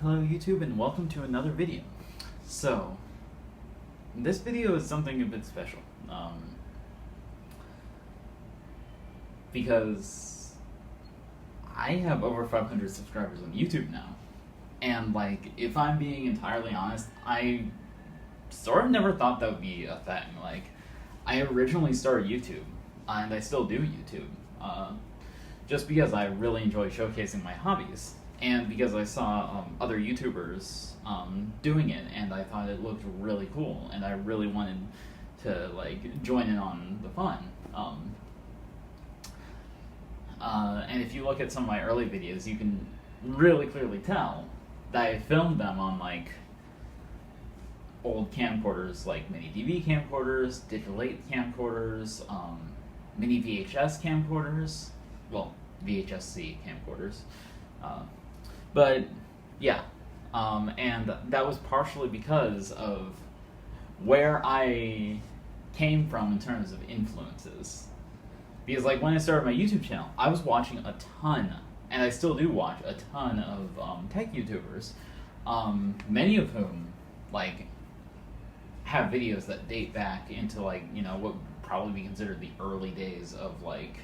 Hello YouTube and welcome to another video. So, this video is something a bit special. Because I have over 500 subscribers on YouTube now. And like, if I'm being entirely honest, I sort of never thought that would be a thing. Like, I originally started YouTube, and I still do YouTube, just because I really enjoy showcasing my hobbies. And because I saw other YouTubers doing it, and I thought it looked really cool, and I really wanted to like join in on the fun. And if you look at some of my early videos, you can really clearly tell that I filmed them on like old camcorders, like mini DV camcorders, digital 8 camcorders, mini VHS camcorders, well, VHS-C camcorders. But yeah, and that was partially because of where I came from in terms of influences. Because like when I started my YouTube channel, I was watching a ton, and I still do watch a ton of tech YouTubers, many of whom like have videos that date back into like, you know, what would probably be considered the early days of like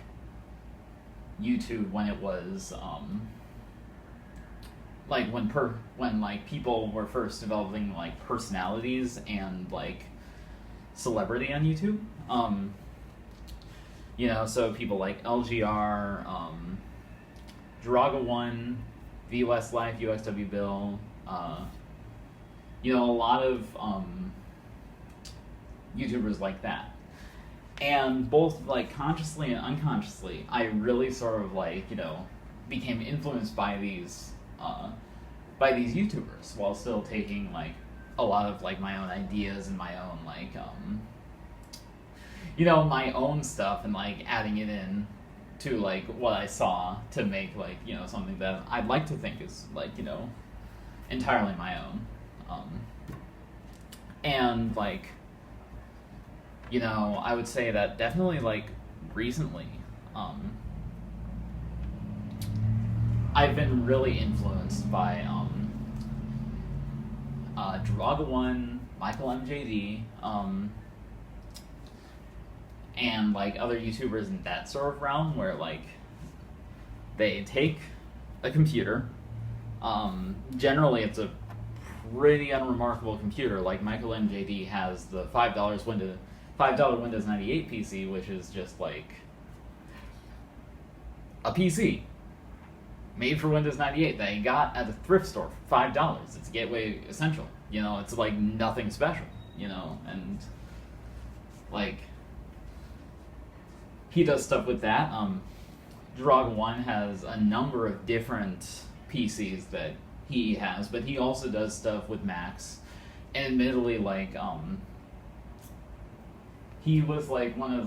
YouTube, when it was like when like people were first developing like personalities and like celebrity on YouTube. You know, so people like LGR, Draga1, VOS Life, UXW Bill, you know, a lot of YouTubers like that. And both like consciously and unconsciously, I really sort of like, you know, became influenced by these YouTubers, while still taking like a lot of like my own ideas and my own like you know, my own stuff, and like adding it in to like what I saw to make like, you know, something that I'd like to think is like, you know, entirely my own. And like, you know, I would say that definitely like recently I've been really influenced by Draga1, Michael MJD, and like other YouTubers in that sort of realm, where like they take a computer, generally it's a pretty unremarkable computer. Like Michael MJD has the $5 Windows 98 PC, which is just like a PC made for Windows 98 that he got at a thrift store for $5. It's a Gateway Essential, you know, it's like nothing special, you know, and like he does stuff with that. Draga1 has a number of different PCs that he has, but he also does stuff with Macs. And admittedly, like, he was like one of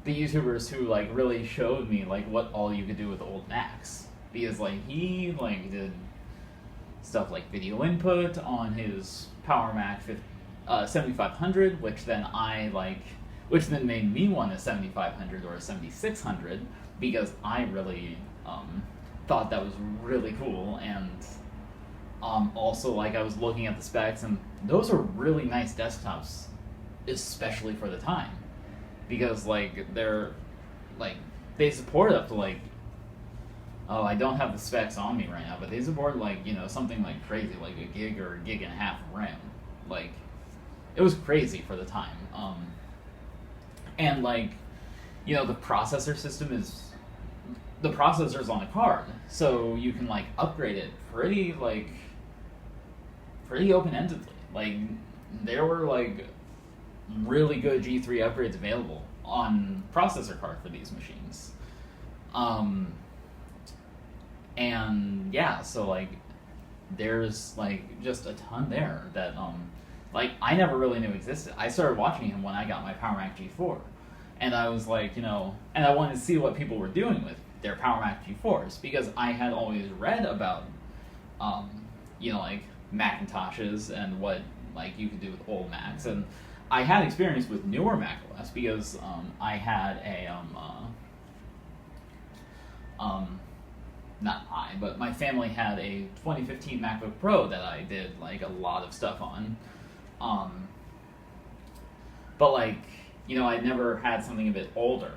the YouTubers who like really showed me like what all you could do with old Macs, because like he like did stuff like video input on his Power Mac 7500, which then made me want a 7500 or a 7600, because I really thought that was really cool. And also like I was looking at the specs, and those are really nice desktops, especially for the time, because like they're like, they support up to like, oh, I don't have the specs on me right now, but they support like, you know, something like crazy, like a gig or a gig and a half of RAM. Like, it was crazy for the time. And like, you know, the processor's on a card, so you can like upgrade it pretty open-endedly. Like, there were like really good G3 upgrades available on processor card for these machines. And yeah, so like there's like just a ton there that like I never really knew existed. I started watching him when I got my Power Mac G4, and I was like, you know, and I wanted to see what people were doing with their Power Mac G4s, because I had always read about you know, like Macintoshes and what like you could do with old Macs, and I had experience with newer Mac OS, because I had a not I, but my family had a 2015 MacBook Pro that I did like a lot of stuff on. But like, I never had something a bit older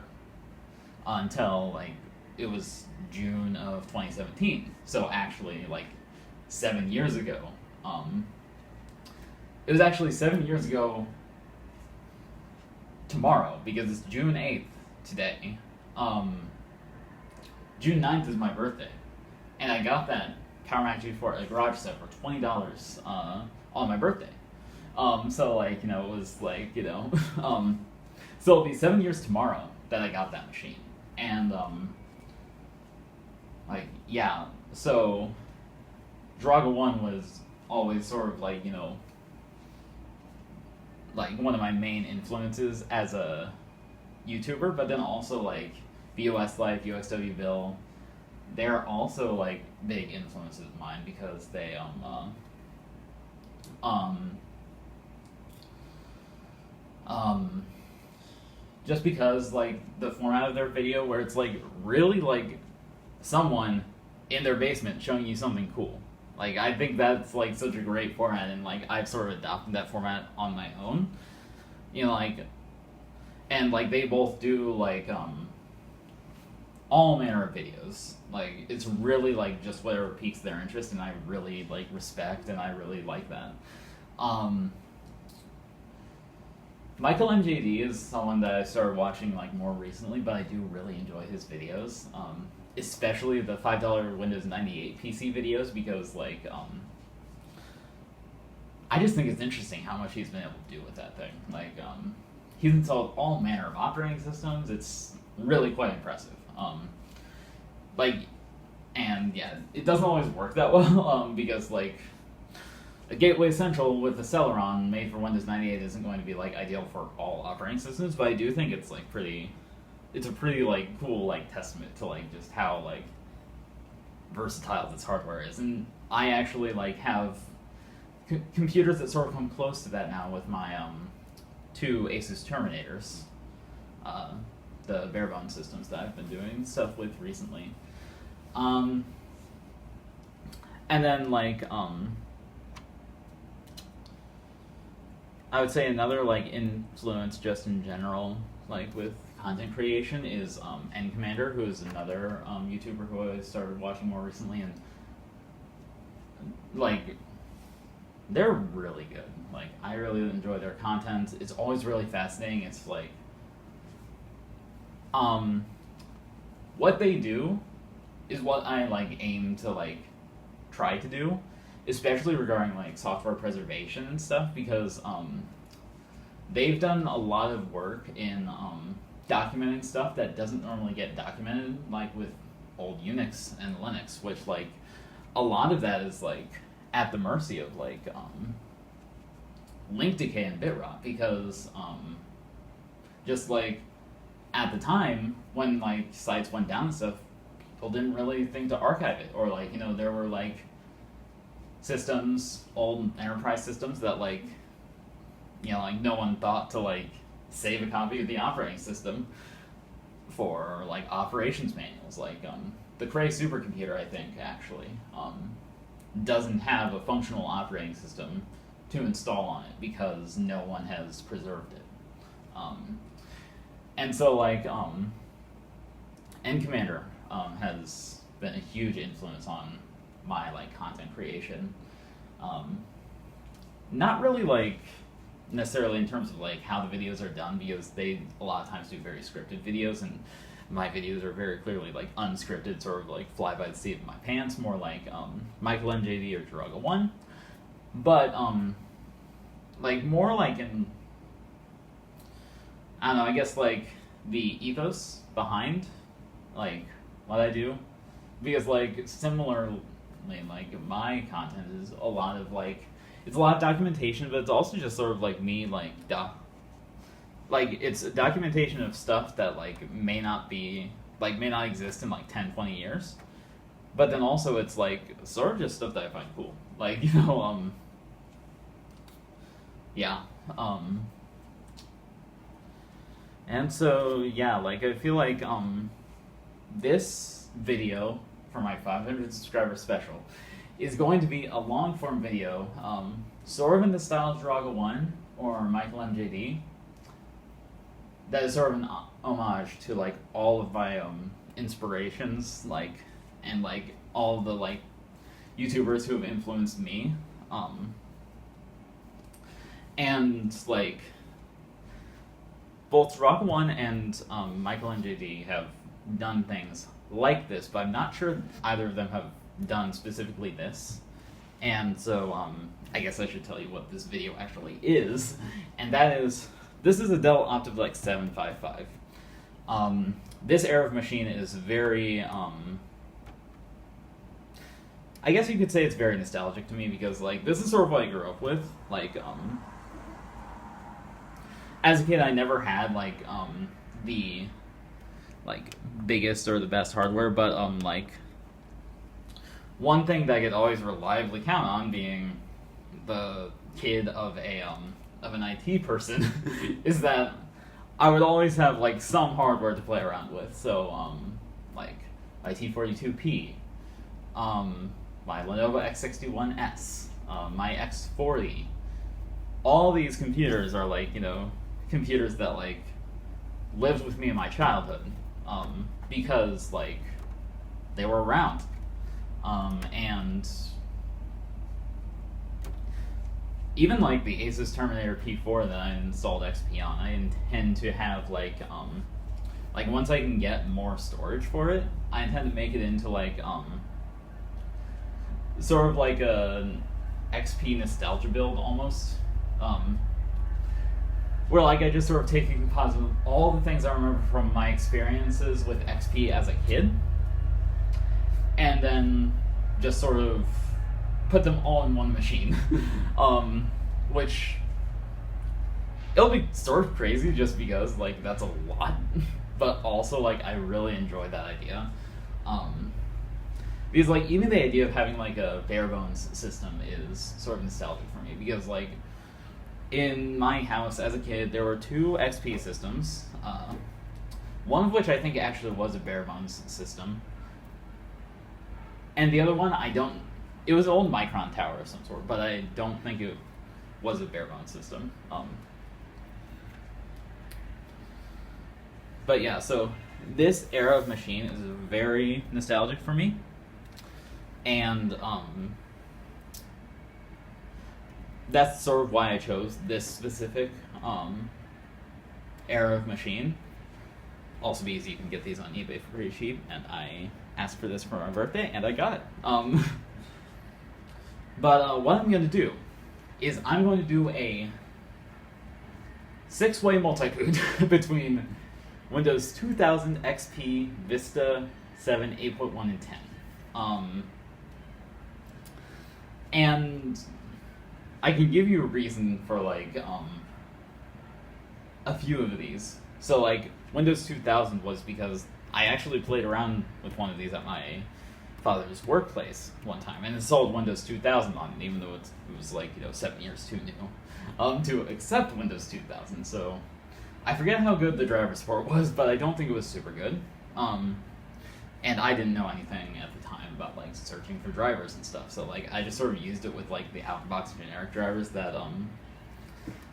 until like it was June of 2017. So actually like 7 years ago. It was actually 7 years ago tomorrow, because it's June 8th today. June 9th is my birthday. And I got that Power Mac G4 at a garage set for $20 on my birthday. So like, it was like, so it'll be 7 years tomorrow that I got that machine. And like, yeah, so Draga 1 was always sort of like, like one of my main influences as a YouTuber, but then also like VOS Life, UXW Bill, they're also like big influences of mine because they just because like the format of their video where it's like really like someone in their basement showing you something cool. Like, I think that's like such a great format, and like I've sort of adopted that format on my own. Like, and like they both do like all manner of videos. Like, it's really like just whatever piques their interest, and I really like respect, and I really like that. Michael MJD is someone that I started watching like more recently, but I do really enjoy his videos. Especially the $5 Windows 98 PC videos, because like I just think it's interesting how much he's been able to do with that thing. Like he's installed all manner of operating systems. It's really quite impressive. And yeah, it doesn't always work that well because like a Gateway Central with a Celeron made for Windows 98 isn't going to be like ideal for all operating systems, but I do think it's like it's a pretty like cool like testament to like just how like versatile this hardware is. And I actually like have computers that sort of come close to that now with my two Asus Terminators, the bare bones systems that I've been doing stuff with recently. And then like I would say another like influence just in general like with content creation is Commander, who is another YouTuber who I started watching more recently, and like they're really good. Like, I really enjoy their content. It's always really fascinating. It's like what they do is what I like aim to like try to do, especially regarding like software preservation and stuff, because they've done a lot of work in documenting stuff that doesn't normally get documented, like with old Unix and Linux, which like a lot of that is like at the mercy of like link decay and bit rot, because just like at the time when like sites went down and stuff, people didn't really think to archive it, or like there were like systems, old enterprise systems that like like no one thought to like save a copy of the operating system for like operations manuals. Like the Cray supercomputer, I think, actually doesn't have a functional operating system to install on it because no one has preserved it. And so like Commander has been a huge influence on my like content creation. Not really like necessarily in terms of like how the videos are done, because they a lot of times do very scripted videos, and my videos are very clearly like unscripted, sort of like fly by the seat of my pants, more like Michael MJD or Draga 1. But like more like in, I don't know, I guess like the ethos behind like what I do, because like similarly like my content is a lot of like, it's a lot of documentation, but it's also just sort of like me like like it's a documentation of stuff that like may not exist in like 10-20 years, but then also it's like sort of just stuff that I find cool, like yeah. And so yeah, like I feel like this video for my 500 subscriber special is going to be a long form video, sort of in the style of Draga 1 or Michael MJD. That is sort of an homage to like all of my inspirations, like, and like all of the like YouTubers who have influenced me, and like both Draga 1 and Michael MJD have done things like this, but I'm not sure either of them have done specifically this. And so I guess I should tell you what this video actually is, and that is, this is a Dell Optiplex 755. This era of machine is very, I guess you could say it's very nostalgic to me, because like this is sort of what I grew up with. Like as a kid, I never had like the like biggest or the best hardware, but like one thing that I could always reliably count on, being the kid of an IT person, is that I would always have like some hardware to play around with. So like my T42P, my Lenovo X61S, my X40. All these computers are like, you know, computers that like lived with me in my childhood, because like they were around, and even like the Asus Terminator P4 that I installed XP on, I intend to have like once I can get more storage for it, I intend to make it into like sort of like a XP nostalgia build almost, where like I just sort of take a composite of all the things I remember from my experiences with XP as a kid, and then just sort of put them all in one machine. Which it'll be sort of crazy just because like that's a lot, but also like I really enjoy that idea. Because like even the idea of having like a bare bones system is sort of nostalgic for me, because like in my house as a kid there were two XP systems, one of which I think actually was a bare bones system, and the other one it was an old Micron tower of some sort, but I don't think it was a bare bones system. But yeah, so this era of machine is very nostalgic for me, and that's sort of why I chose this specific era of machine. Also because you can get these on eBay for pretty cheap, and I asked for this for my birthday, and I got it. But what I'm going to do is I'm going to do a 6-way multi-boot between Windows 2000 XP, Vista 7, 8.1, and 10. And I can give you a reason for like a few of these. So like Windows 2000 was because I actually played around with one of these at my father's workplace one time and installed Windows 2000 on it, even though it was like, you know, 7 years too new to accept Windows 2000. So I forget how good the driver support was, but I don't think it was super good. And I didn't know anything at the time about like searching for drivers and stuff, so like I just sort of used it with like the out-of-box generic drivers that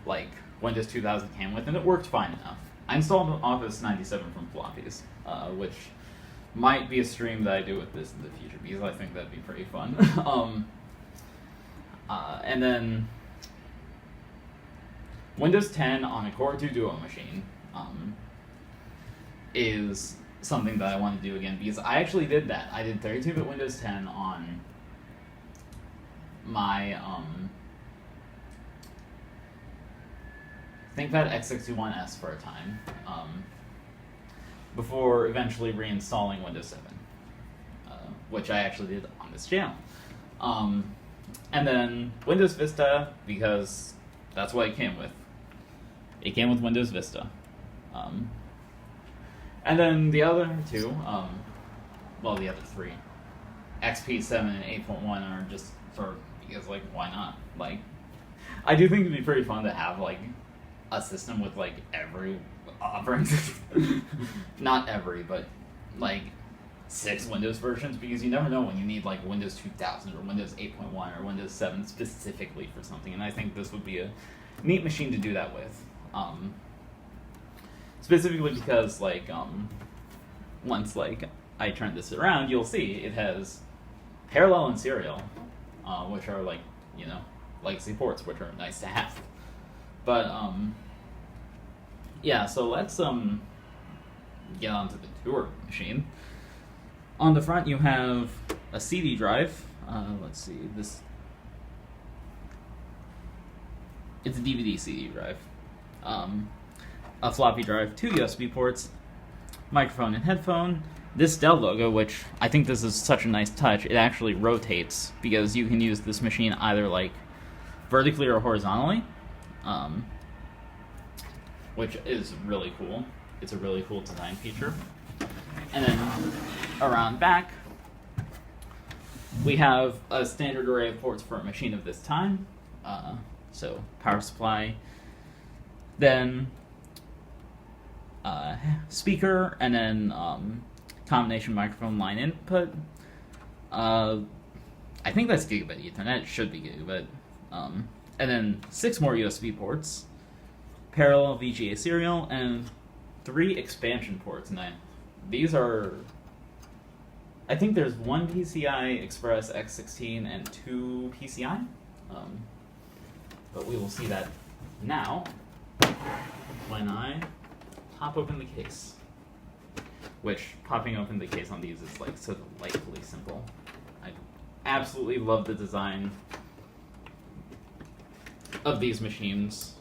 like Windows 2000 came with, and it worked fine enough. I installed Office 97 from floppies, which might be a stream that I do with this in the future, because I think that'd be pretty fun. And then Windows 10 on a Core 2 Duo machine is something that I want to do again, because I actually did that. I did 32-bit Windows 10 on my ThinkPad X61S for a time, before eventually reinstalling Windows 7, which I actually did on this channel. And then Windows Vista, because that's what it came with. It came with Windows Vista. And then the other two, well, the other three, XP 7 and 8.1 are just for, because, like, why not? Like, I do think it'd be pretty fun to have, like, a system with, like, every operating system. Not every, but, like, 6 Windows versions, because you never know when you need like Windows 2000 or Windows 8.1 or Windows 7 specifically for something, and I think this would be a neat machine to do that with. Specifically because like once like I turn this around, you'll see it has parallel and serial, which are like, you know, legacy ports, which are nice to have. But yeah, so let's get onto the tour machine. On the front, you have a CD drive. Let's see, this. It's a DVD CD drive. A floppy drive, 2 USB ports, microphone and headphone. This Dell logo, which I think this is such a nice touch, it actually rotates because you can use this machine either like vertically or horizontally, which is really cool. It's a really cool design feature. And then around back, we have a standard array of ports for a machine of this time. So power supply, then speaker, and then combination microphone line input. I think that's gigabit Ethernet. It should be gigabit. And then 6 more USB ports, parallel VGA serial, and 3 expansion ports. And these are, I think there's 1 PCI Express X16 and 2 PCI. But we will see that now when I pop open the case. Which, popping open the case on these is like so delightfully simple. I absolutely love the design of these machines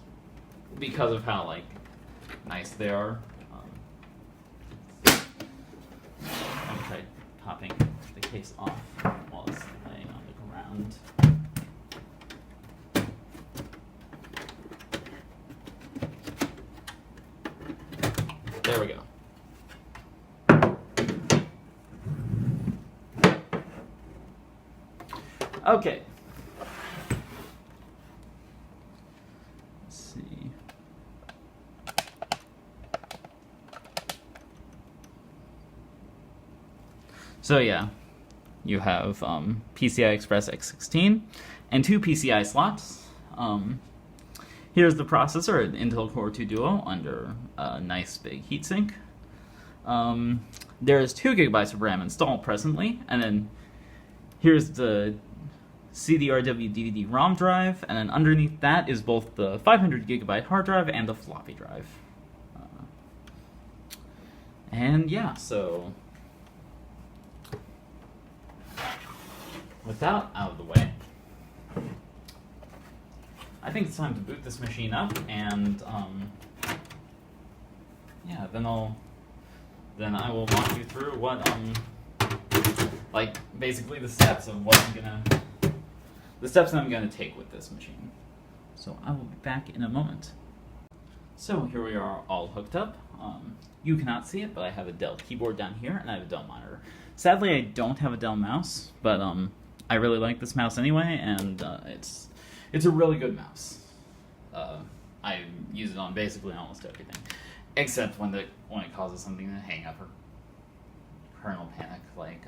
because of how like nice they are. I'll try popping the case off while it's laying on the ground. There we go. Okay. Let's see. So yeah, you have PCI Express X16 and 2 PCI slots. Here's the processor, an Intel Core 2 Duo under a nice big heatsink. There's 2 gigabytes of RAM installed presently, and then here's the CDRW DVD ROM drive, and then underneath that is both the 500 gigabyte hard drive and the floppy drive. And yeah, so with that out of the way, I think it's time to boot this machine up, and yeah, then I will walk you through what like basically the steps of what the steps that I'm gonna take with this machine. So I will be back in a moment. So here we are, all hooked up. You cannot see it, but I have a Dell keyboard down here, and I have a Dell monitor. Sadly, I don't have a Dell mouse, but I really like this mouse anyway, and it's a really good mouse. I use it on basically almost everything, except when it causes something to hang up or kernel panic, like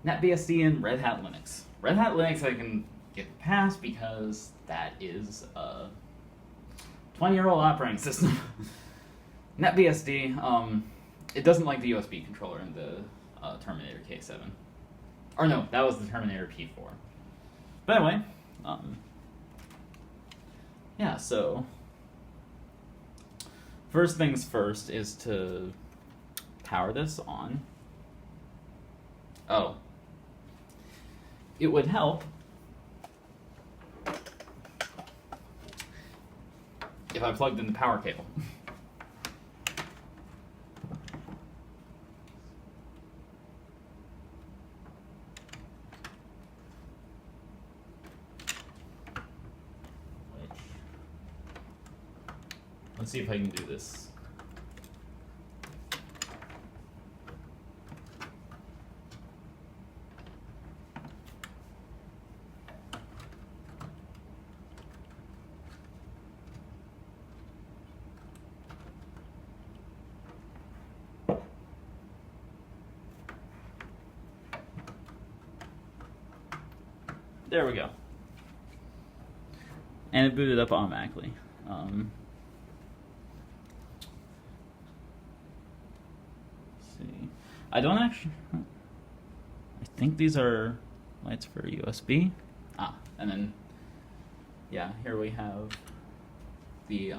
NetBSD and Red Hat Linux. Red Hat Linux I can get past because that is a 20-year-old operating system. NetBSD, it doesn't like the USB controller in the Terminator K7. Or no, that was the Terminator P4. But anyway, yeah, so first things first is to power this on. Oh. It would help if I plugged in the power cable. Let's see if I can do this. There we go. And it booted up automatically. Let's see. I don't actually... I think these are lights for USB. And then, yeah, here we have the...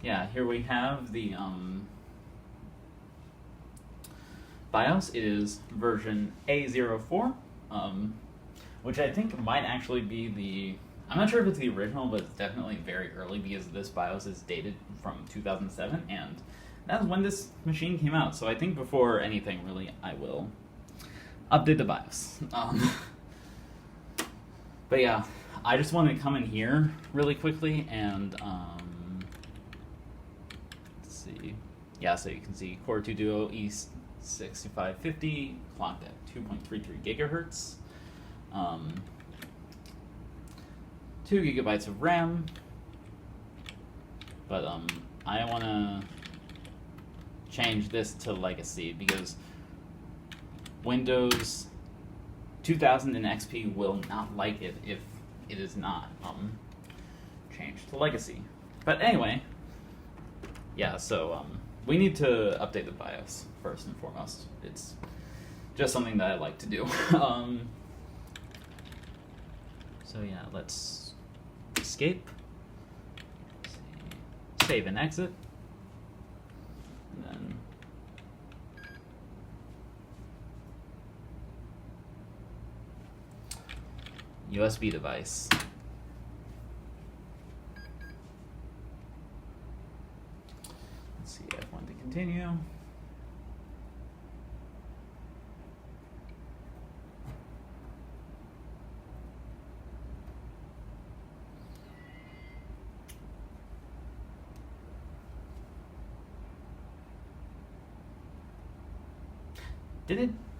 yeah, here we have the BIOS. It is version A04, which I think might actually be the... I'm not sure if it's the original, but it's definitely very early because this BIOS is dated from 2007, and that was when this machine came out. So I think before anything, really, I will update the BIOS. But yeah, I just want to come in here really quickly and... yeah, so you can see Core 2 Duo E6550 clocked at 2.33 gigahertz, 2 gigabytes of RAM, but I want to change this to Legacy because Windows 2000 and XP will not like it if it is not changed to Legacy. But anyway, yeah, so we need to update the BIOS first and foremost. It's just something that I like to do. So yeah, let's escape, save and exit, and then USB device. F1 to continue.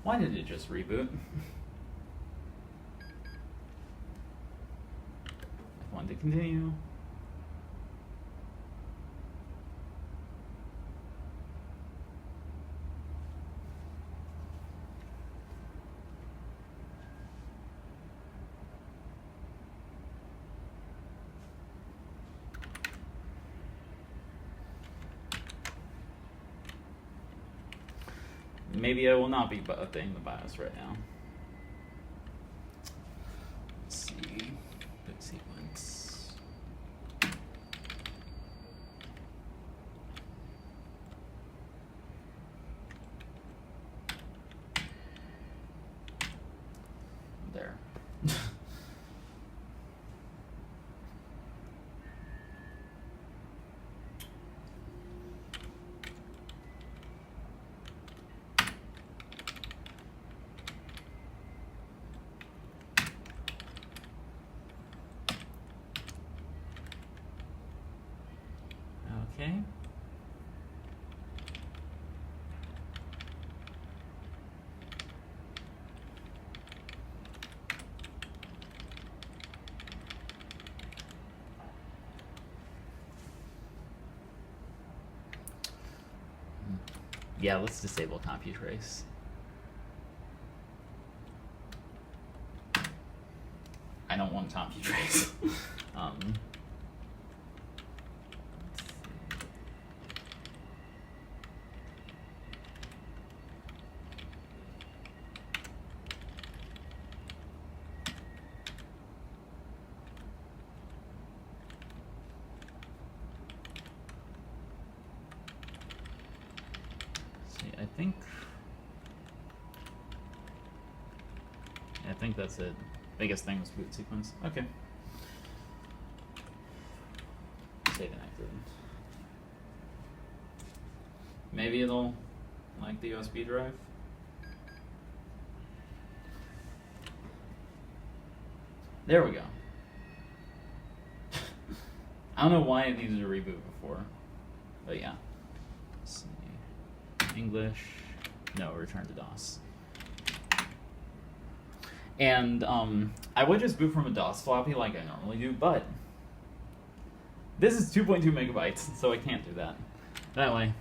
Why did it just reboot? F1 to continue. Maybe I will not be updating the BIOS right now. Let's see. Boot sequence. There. Okay. Yeah, let's disable CompuTrace. I don't want CompuTrace. I think that's it. Biggest thing was boot sequence. Okay. Save and exit. Maybe it'll like the USB drive. There we go. I don't know why it needed a reboot before, but yeah. Let's see. English. No, return to DOS. And I would just boot from a DOS floppy like I normally do, but this is 2.2 megabytes, so I can't do that. That way.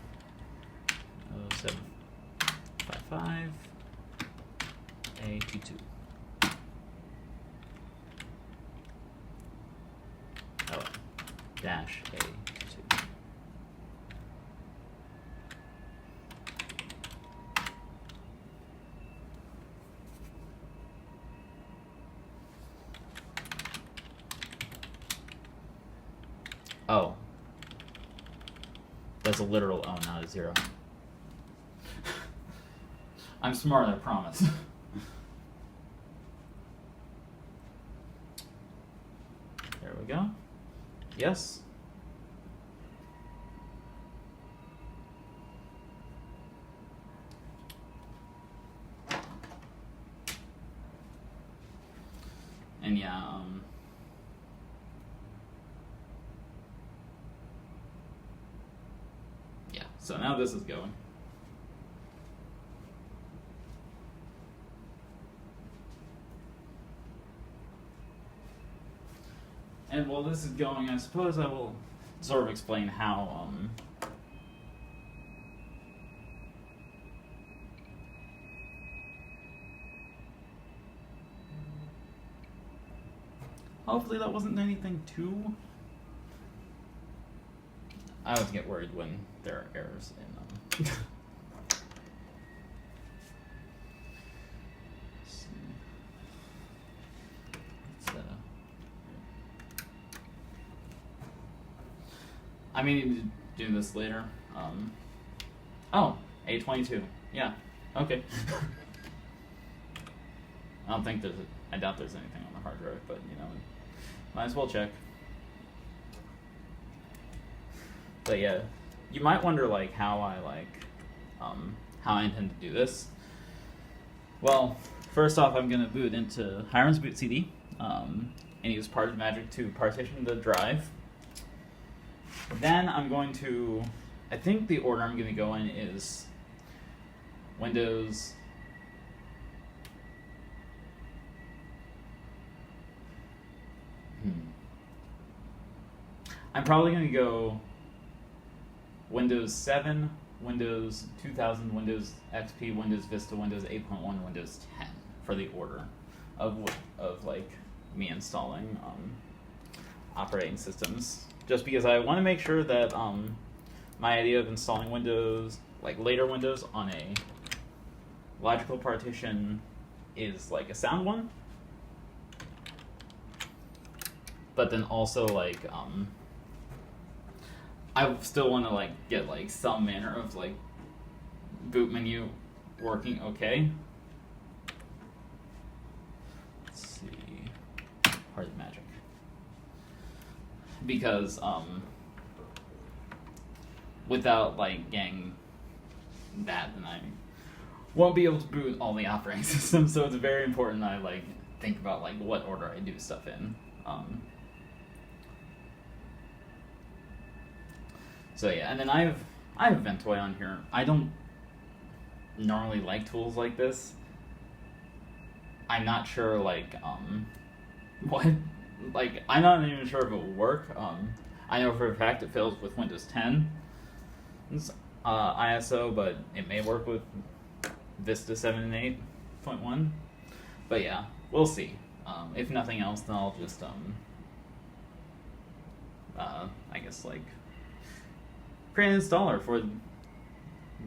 755 A22. Oh, dash A22. Oh. That's a literal O, not a 0. I'm smart, I promise. There we go. Yes. And yeah, yeah, so now this is going. And while this is going, I suppose I will sort of explain how hopefully that wasn't anything too. I always get worried when there are errors in them. I may need to do this later. Oh, A22. Yeah. Okay. I don't think I doubt there's anything on the hard drive, but you know, might as well check. But yeah, you might wonder like how I intend to do this. Well, first off, I'm gonna boot into Hiram's boot CD, and use Parted Magic to partition the drive. Then I'm going to, I think the order I'm going to go in is Windows, I'm probably going to go Windows 7, Windows 2000, Windows XP, Windows Vista, Windows 8.1, Windows 10 for the order of like me installing operating systems. Just because I want to make sure that my idea of installing Windows, like later Windows, on a logical partition is like a sound one. But then also like I still want to like get like some manner of like boot menu working okay. Let's see, Parted Magic. Because without like getting that, then I won't be able to boot all the operating systems. So it's very important that I like think about like what order I do stuff in. So yeah, and then I have Ventoy on here. I don't normally like tools like this. I'm not sure like what. Like, I'm not even sure if it will work. I know for a fact it fails with Windows 10 ISO, but it may work with Vista 7 and 8.1. But yeah, we'll see. If nothing else, then I'll just, I guess, like, create an installer for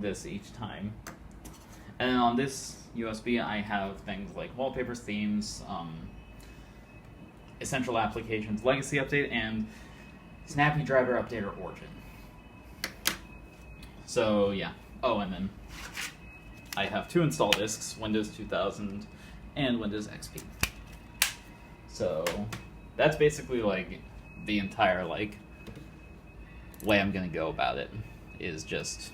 this each time. And then on this USB, I have things like wallpapers, themes, essential applications, legacy update, and snappy driver update or origin. So yeah. Oh, and then I have 2 install disks, Windows 2000 and Windows XP. So that's basically like the entire like way I'm gonna go about it. Is just,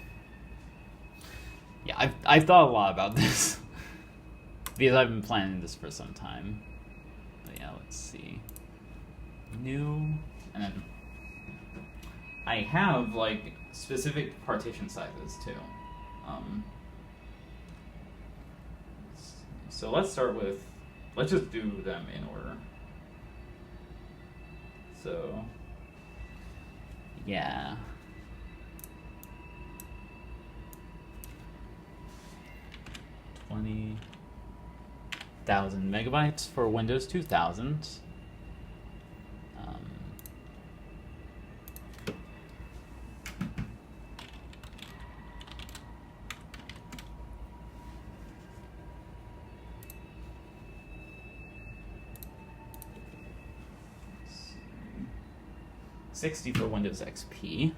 yeah, I've thought a lot about this because I've been planning this for some time. But yeah, let's see. New, and then I have like specific partition sizes too. So let's start with, let's just do them in order. So yeah. 20,000 megabytes for Windows 2000. Um, $60 for Windows XP.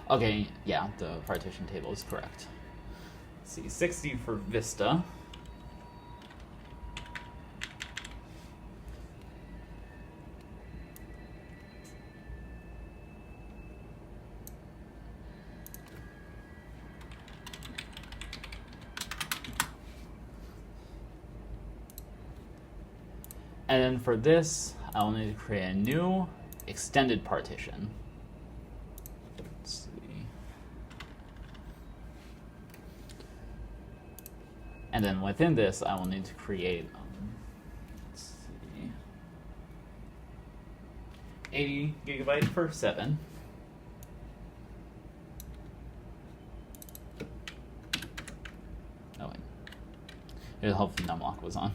Okay, yeah, the partition table is correct. Let's see, 60 for Vista. And then for this, I'll need to create a new extended partition. Let's see. And then within this, I will need to create, let's see, 80 gigabytes for 7. Oh wait, it'll help if numlock was on.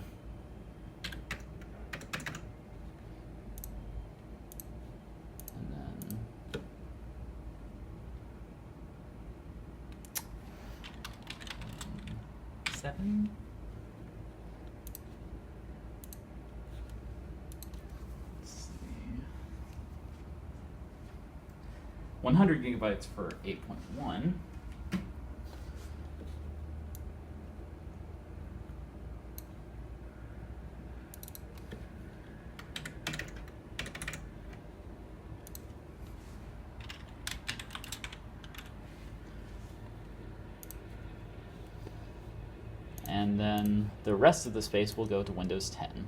Let's see. 100 gigabytes for 8.1. And then the rest of the space will go to Windows 10.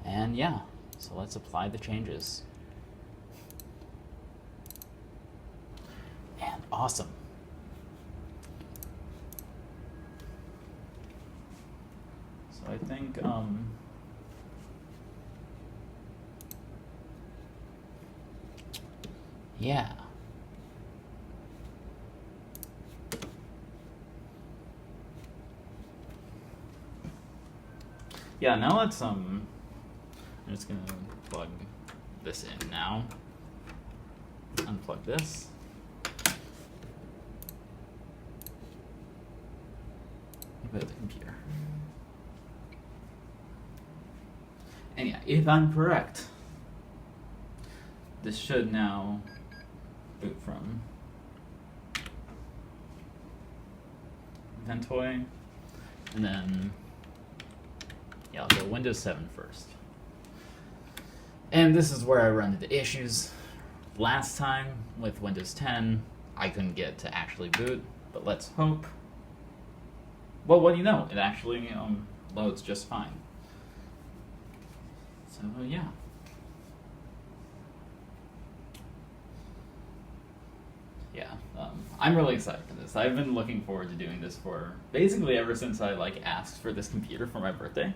And yeah, so let's apply the changes. And awesome. So I think, yeah. Yeah, now let's, I'm just gonna plug this in now. Unplug this. Put the computer. And yeah, if I'm correct, this should now boot from Ventoy, and then yeah, I'll go Windows 7 first. And this is where I run into issues. Last time with Windows 10, I couldn't get to actually boot, but let's hope. Well, what do you know? It actually loads just fine. So yeah. Yeah, I'm really excited for this. I've been looking forward to doing this for basically ever since I asked for this computer for my birthday.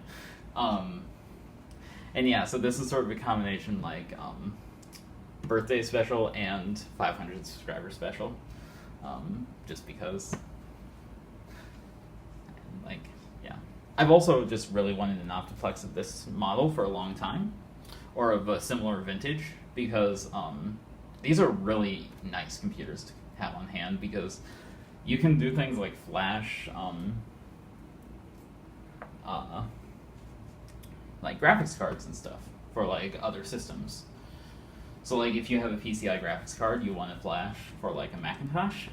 And yeah, so this is sort of a combination birthday special and 500 subscriber special. Just because, yeah. I've also just really wanted an Optiplex of this model for a long time, or of a similar vintage, because these are really nice computers to have on hand, because you can do things like flash graphics cards and stuff for other systems. So if you have a PCI graphics card you want to flash for a Macintosh,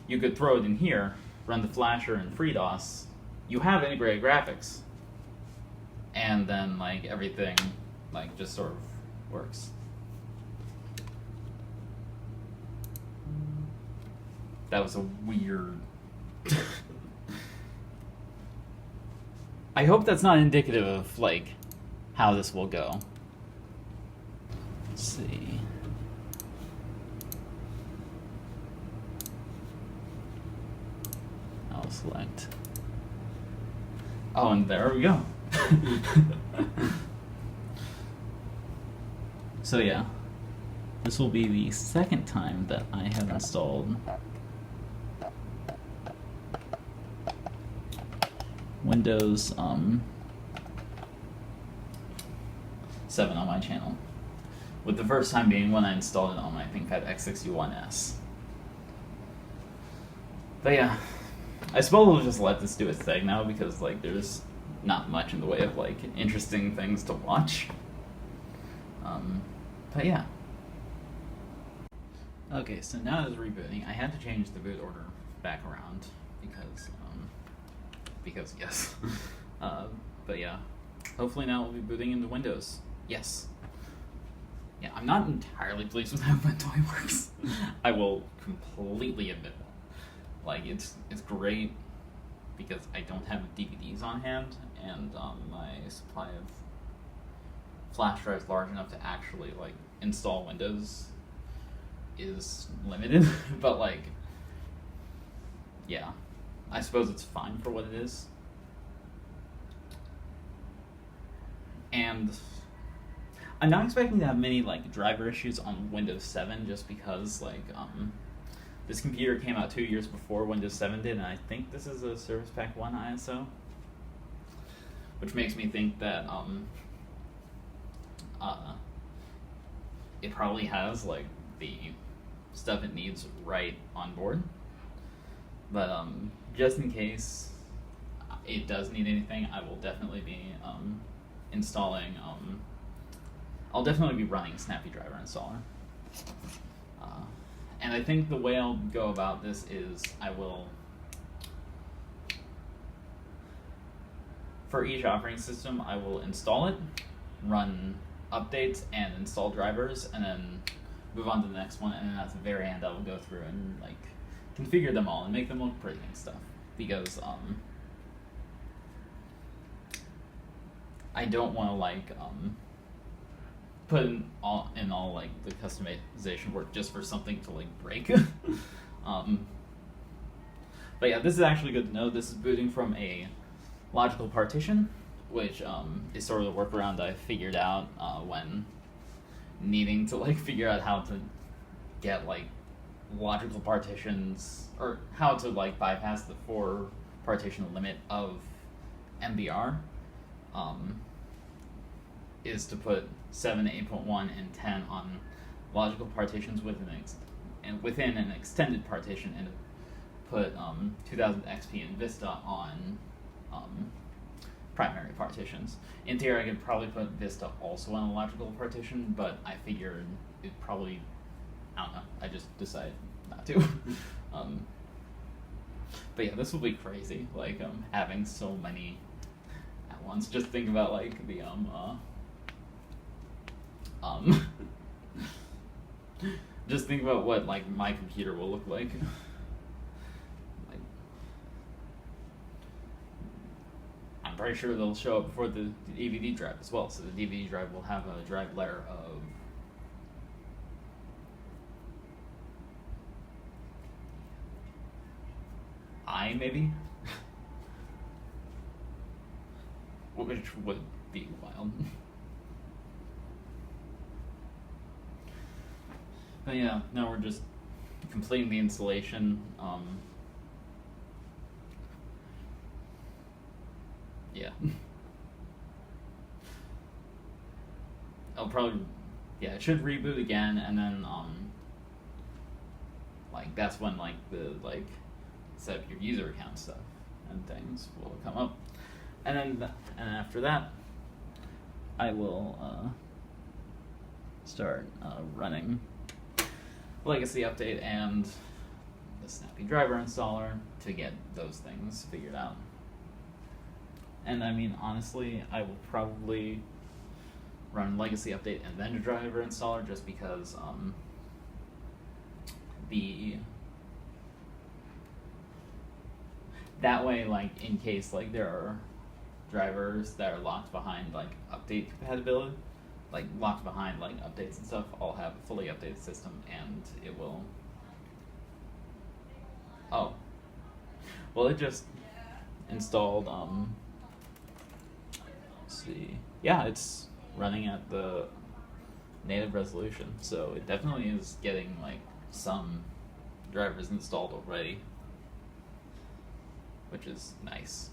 you could throw it in here, run the flasher in FreeDOS, you have integrated graphics, and then everything just sort of works. That was a weird I hope that's not indicative of like how this will go. Let's see. I'll select. Oh, and there we go. So yeah, this will be the second time that I have installed Windows 7 on my channel, with the first time being when I installed it on my ThinkPad X61S. But yeah, I suppose we'll just let this do its thing now, because like there's not much in the way of like interesting things to watch. But yeah. Okay, so now it's rebooting. I had to change the boot order back around because yes. But yeah, hopefully now we'll be booting into Windows. Yes. Yeah, I'm not entirely pleased with how Ventoy works. I will completely admit that. Like, it's great because I don't have DVDs on hand, and my supply of flash drives large enough to actually like install Windows is limited. But like, yeah, I suppose it's fine for what it is. And I'm not expecting to have many like driver issues on Windows 7, just because like this computer came out 2 years before Windows 7 did, and I think this is a Service Pack 1 ISO, which makes me think that it probably has like the stuff it needs right on board. But just in case it does need anything, I will definitely be installing. I'll definitely be running a Snappy Driver installer. And I think the way I'll go about this is I will, for each operating system, I will install it, run updates, and install drivers, and then move on to the next one, and then at the very end I will go through and like configure them all and make them look pretty and stuff, because I don't want to like put in all like the customization work just for something to like break. But yeah, this is actually good to know. This is booting from a logical partition, which is sort of the workaround I figured out when needing to like figure out how to get like logical partitions, or how to like bypass the 4 partition limit of MBR. Is to put 7, 8.1, and 10 on logical partitions within an extended partition, and put 2000 XP and Vista on primary partitions. In theory, I could probably put Vista also on a logical partition, but I figured it probably, I don't know, I just decided not to. But yeah, this will be crazy, like having so many at once. Just think about like the just think about what like my computer will look like. Like, I'm pretty sure they'll show up before the DVD drive as well. So the DVD drive will have a drive layer of maybe, which would be wild. But yeah, now we're just completing the installation. Yeah. I'll probably, yeah, it should reboot again, and then like that's when like the like set up your user account stuff and things will come up, and then after that, I will start running Legacy Update and the Snappy Driver installer to get those things figured out. And I mean, honestly, I will probably run Legacy Update and then a driver installer, just because that way, like in case like there are drivers that are locked behind like update compatibility, like locked behind like updates and stuff, all have a fully updated system, and it will. Oh, well, it just installed. Let's see. Yeah, it's running at the native resolution, so it definitely is getting like some drivers installed already, which is nice.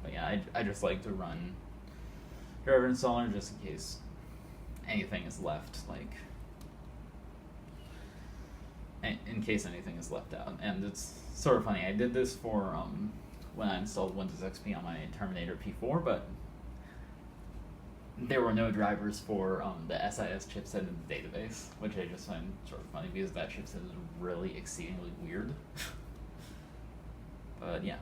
But yeah, I just like to run driver installer just in case anything is left, like in case anything is left out. And it's sort of funny, I did this for when I installed Windows XP on my Terminator P4, but there were no drivers for the SIS chipset in the database, which I just find sort of funny because that chipset is really exceedingly weird. But yeah.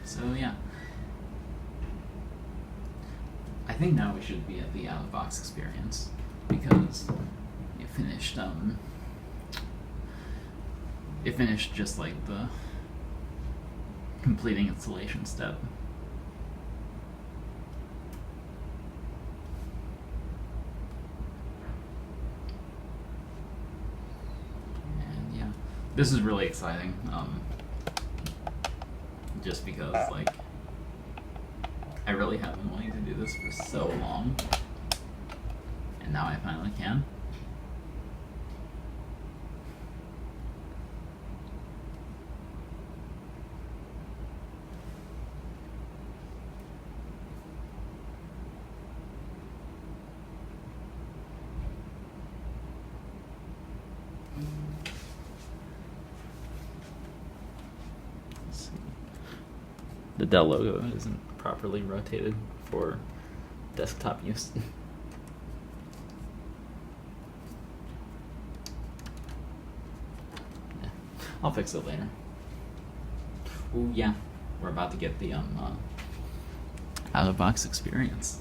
So yeah. I think now we should be at the out-of-box experience because it finished just like the completing installation step. And yeah, this is really exciting, just because like I really have been wanting to do this for so long, and now I finally can. The Dell logo isn't properly rotated for desktop use. Yeah, I'll fix it later. Ooh, yeah, we're about to get the out-of-box experience.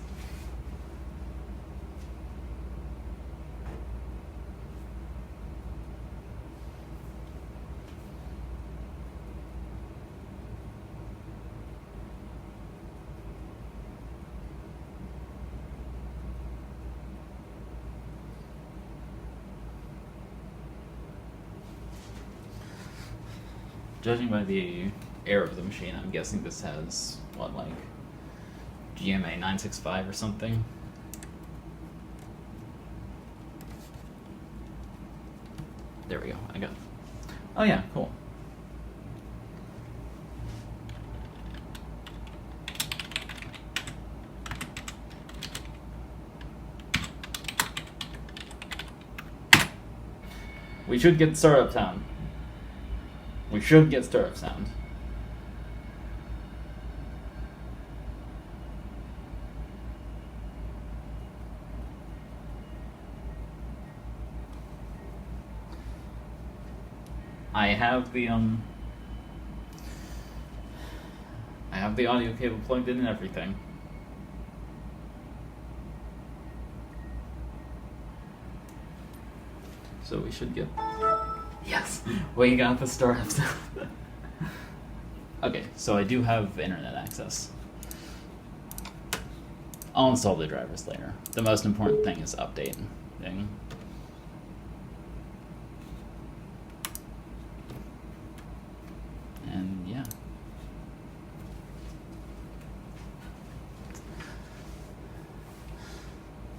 Judging by the air of the machine, I'm guessing this has, what, like, GMA 965 or something? There we go, I got it. Oh yeah, cool. We should get startup sound. We should get startup sound. I have the audio cable plugged in and everything. So we should get... Yes! We got the startup sound. Okay, so I do have internet access. I'll install the drivers later. The most important thing is updating. And yeah.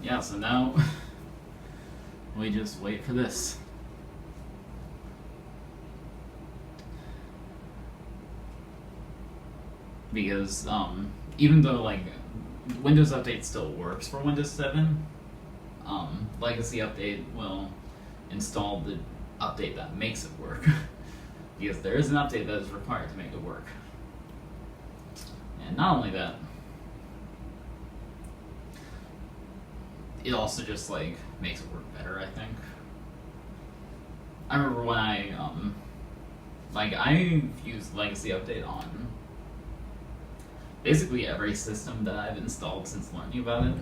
Yeah, so now we just wait for this. Because even though like Windows Update still works for Windows 7, Legacy Update will install the update that makes it work. Because there is an update that is required to make it work. And not only that, it also just like makes it work better, I think. I remember when I've used Legacy Update on basically every system that I've installed since learning about it.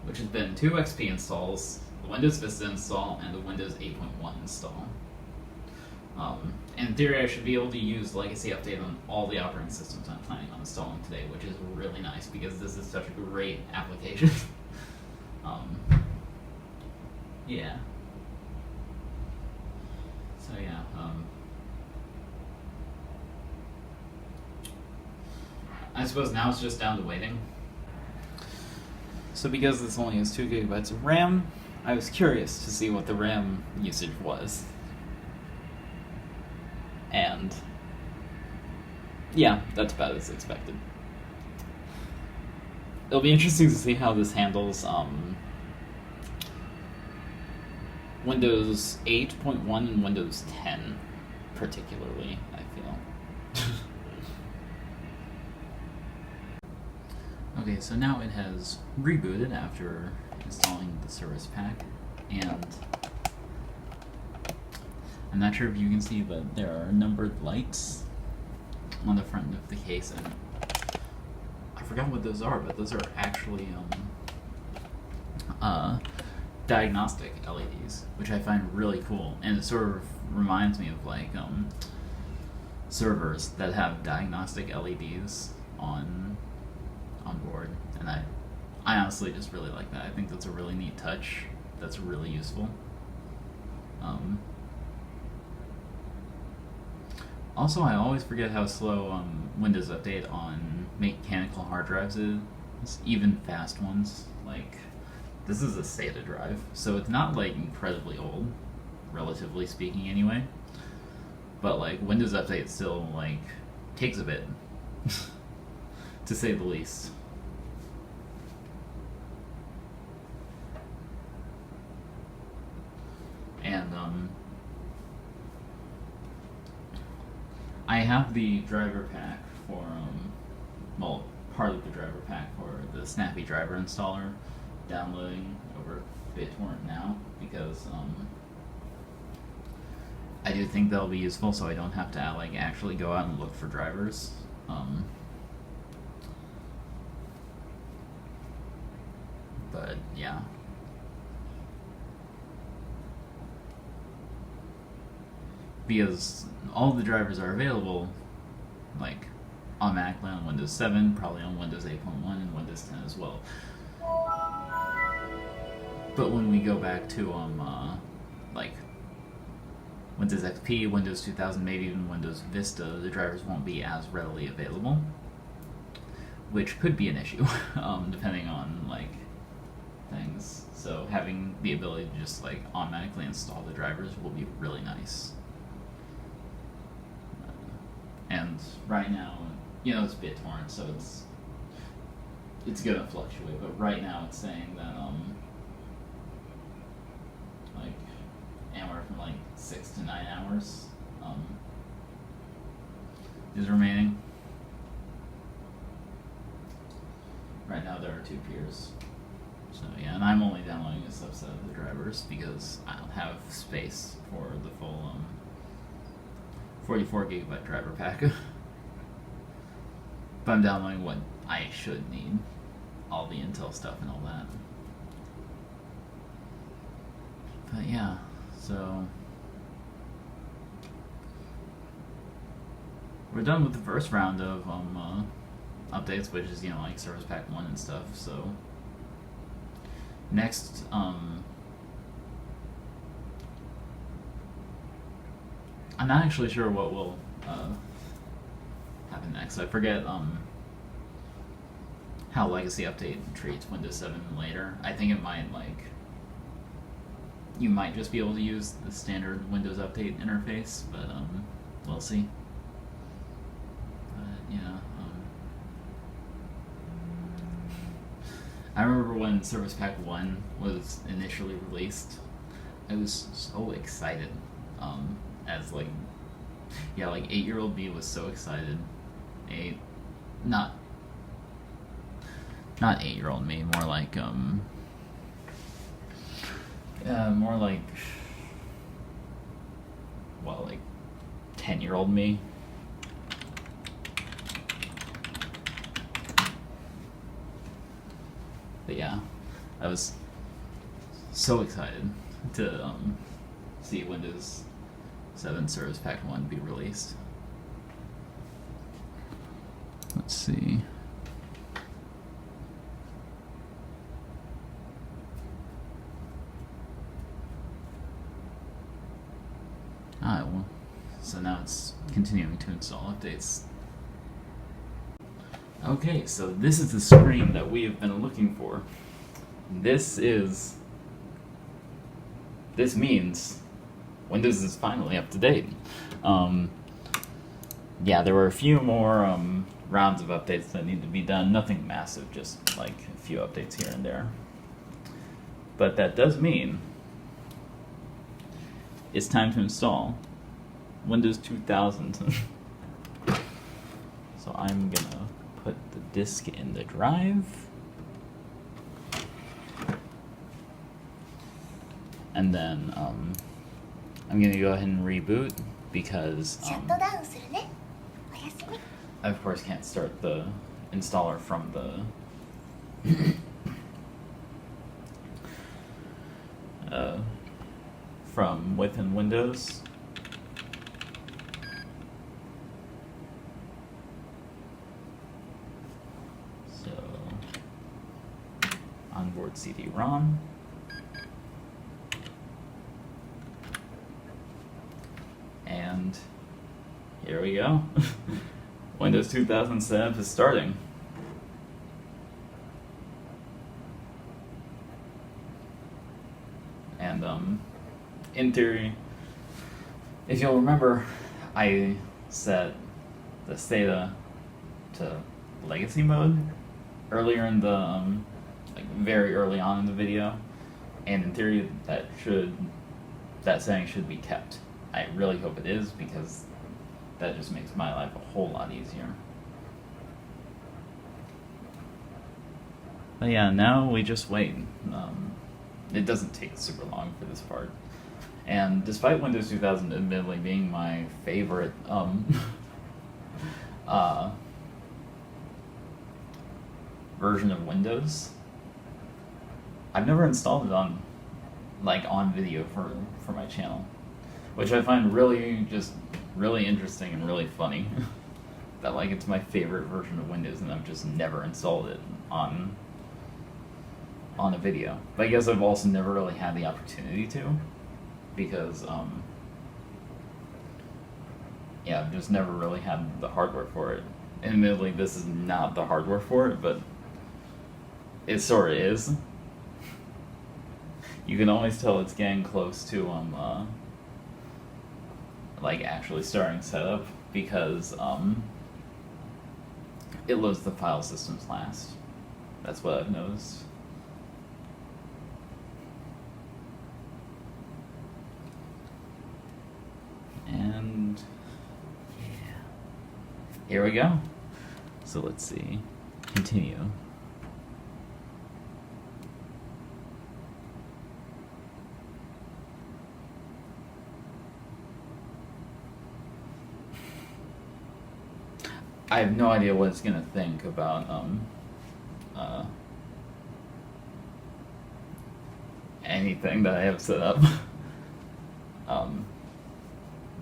which has been 2 XP installs, the Windows Vista install, and the Windows 8.1 install. In theory, I should be able to use Legacy Update on all the operating systems I'm planning on installing today, which is really nice because this is such a great application. Yeah. So yeah, I suppose now it's just down to waiting. So because this only has 2 gigabytes of RAM, I was curious to see what the RAM usage was. And yeah, that's about as expected. It'll be interesting to see how this handles Windows 8.1 and Windows 10 particularly, I feel. Okay, so now it has rebooted after installing the service pack, and I'm not sure if you can see, but there are numbered lights on the front of the case, and I forgot what those are, but those are actually diagnostic LEDs, which I find really cool, and it sort of reminds me of like servers that have diagnostic LEDs on board, and I honestly just really like that. I think that's a really neat touch. That's really useful. Also, I always forget how slow Windows Update on mechanical hard drives is, even fast ones. Like, this is a SATA drive, so it's not like incredibly old, relatively speaking anyway. But like, Windows Update still like takes a bit, to say the least. And I have the driver pack for well, part of the driver pack for the Snappy driver installer downloading over BitTorrent now, because I do think they'll be useful, so I don't have to like actually go out and look for drivers. But yeah. Because all the drivers are available, like, automatically on Windows 7, probably on Windows 8.1 and Windows 10 as well. But when we go back to like Windows XP, Windows 2000, maybe even Windows Vista, the drivers won't be as readily available, which could be an issue, depending on like things. So having the ability to just like automatically install the drivers will be really nice. And right now, you know, it's BitTorrent, so it's gonna fluctuate. But right now, it's saying that like anywhere from like 6 to 9 hours is remaining. Right now, there are 2 peers. So yeah, and I'm only downloading a subset of the drivers because I don't have space for the full 44 gigabyte driver pack. But I'm downloading what I should need, all the Intel stuff and all that. But yeah, so we're done with the first round of updates, which is, you know, like Service Pack 1 and stuff. So next, I'm not actually sure what will happen next. I forget how Legacy Update treats Windows 7 later. I think it might, like, you might just be able to use the standard Windows Update interface, but we'll see. But yeah, I remember when Service Pack 1 was initially released, I was so excited. As like, yeah, like 8-year-old me was so excited. Not 8-year-old me, more like more like, well, like 10-year-old me. But yeah, I was so excited to see Windows 7 Service Pack 1 be released. Let's see. Well, so now it's continuing to install updates. Okay, so this is the screen that we have been looking for. This means Windows is finally up to date. Yeah, there were a few more rounds of updates that need to be done. Nothing massive, just like a few updates here and there. But that does mean it's time to install Windows 2000. So I'm gonna put the disk in the drive. And then I'm gonna go ahead and reboot because I of course can't start the installer from the from within Windows. So onboard CD-ROM. And here we go. Windows 2000 setup is starting. And in theory, if you'll remember, I set the SATA to legacy mode earlier in the like very early on in the video, and in theory that setting should be kept. I really hope it is, because that just makes my life a whole lot easier. But yeah, now we just wait. It doesn't take super long for this part. And despite Windows 2000 admittedly being my favorite version of Windows, I've never installed it on video for my channel, which I find really interesting and really funny. That it's my favorite version of Windows and I've just never installed it on a video. But I guess I've also never really had the opportunity to, because yeah, I've just never really had the hardware for it. And admittedly, this is not the hardware for it, but it sort of is. You can always tell it's getting close to actually starting setup, because it loads the file systems last. That's what I've noticed. And yeah, here we go. So let's see, continue. I have no idea what it's gonna think about anything that I have set up.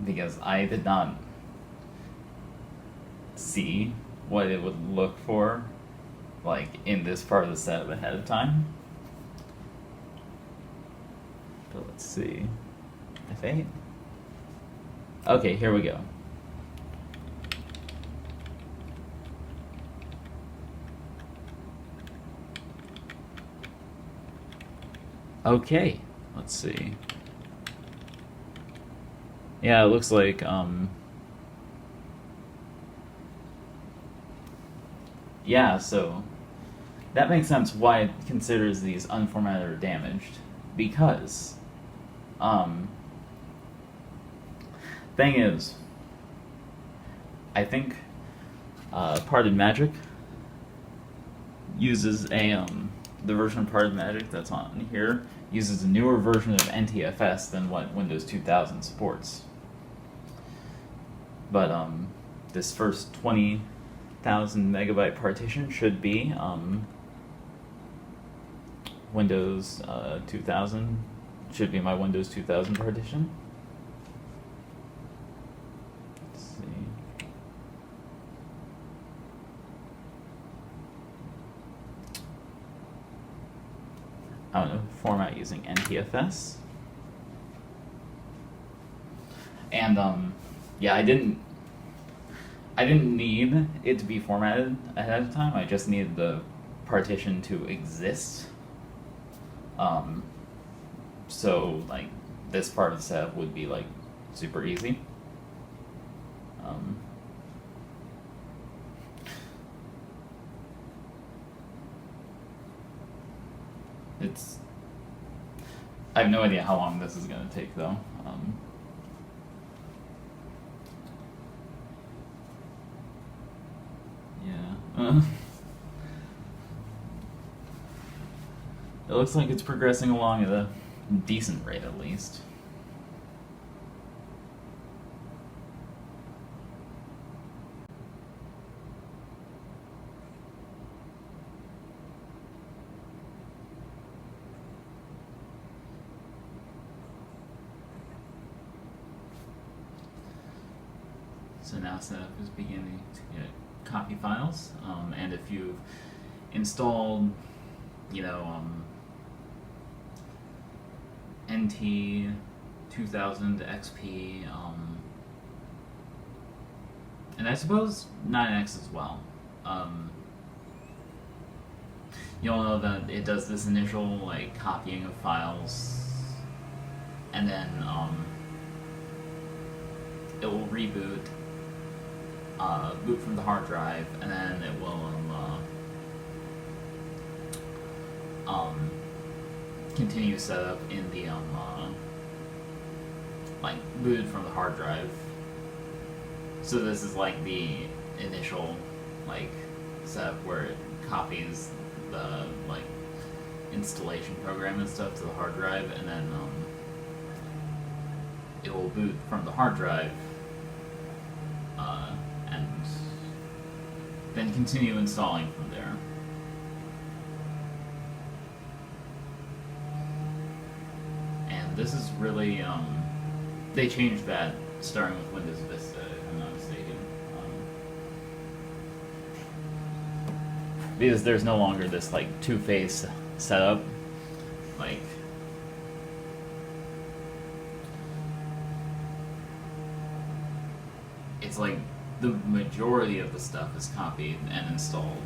Because I did not see what it would look for in this part of the setup ahead of time. But let's see. F8. Okay, here we go. Okay, let's see. Yeah, it looks like yeah, so that makes sense why it considers these unformatted or damaged, because thing is, I think Parted Magic uses the version of Parted Magic that's on here uses a newer version of NTFS than what Windows 2000 supports. But this first 20,000 megabyte partition should be Windows 2000 should be my Windows 2000 partition. Let's see. I don't know, format using NTFS. And yeah, I didn't need it to be formatted ahead of time. I just needed the partition to exist. So like this part of the setup would be like super easy. I have no idea how long this is going to take though. Yeah. It looks like it's progressing along at a decent rate at least. So now setup is beginning to get copy files, and if you've installed, NT 2000 XP, and I suppose 9X as well, you'll know that it does this initial like copying of files, and then it will reboot. Boot from the hard drive, and then it will continue setup in the like booted from the hard drive. So this is like the initial like setup where it copies the like installation program and stuff to the hard drive, and then it will boot from the hard drive. And then continue installing from there. And this is really, they changed that starting with Windows Vista, if I'm not mistaken. Because there's no longer this like two-phase setup, like it's like the majority of the stuff is copied and installed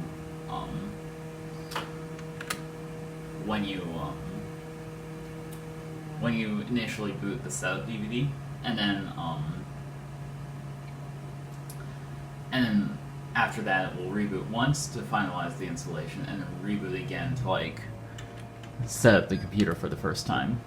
when you initially boot the setup DVD, and then after that it will reboot once to finalize the installation, and then reboot again to like set up the computer for the first time.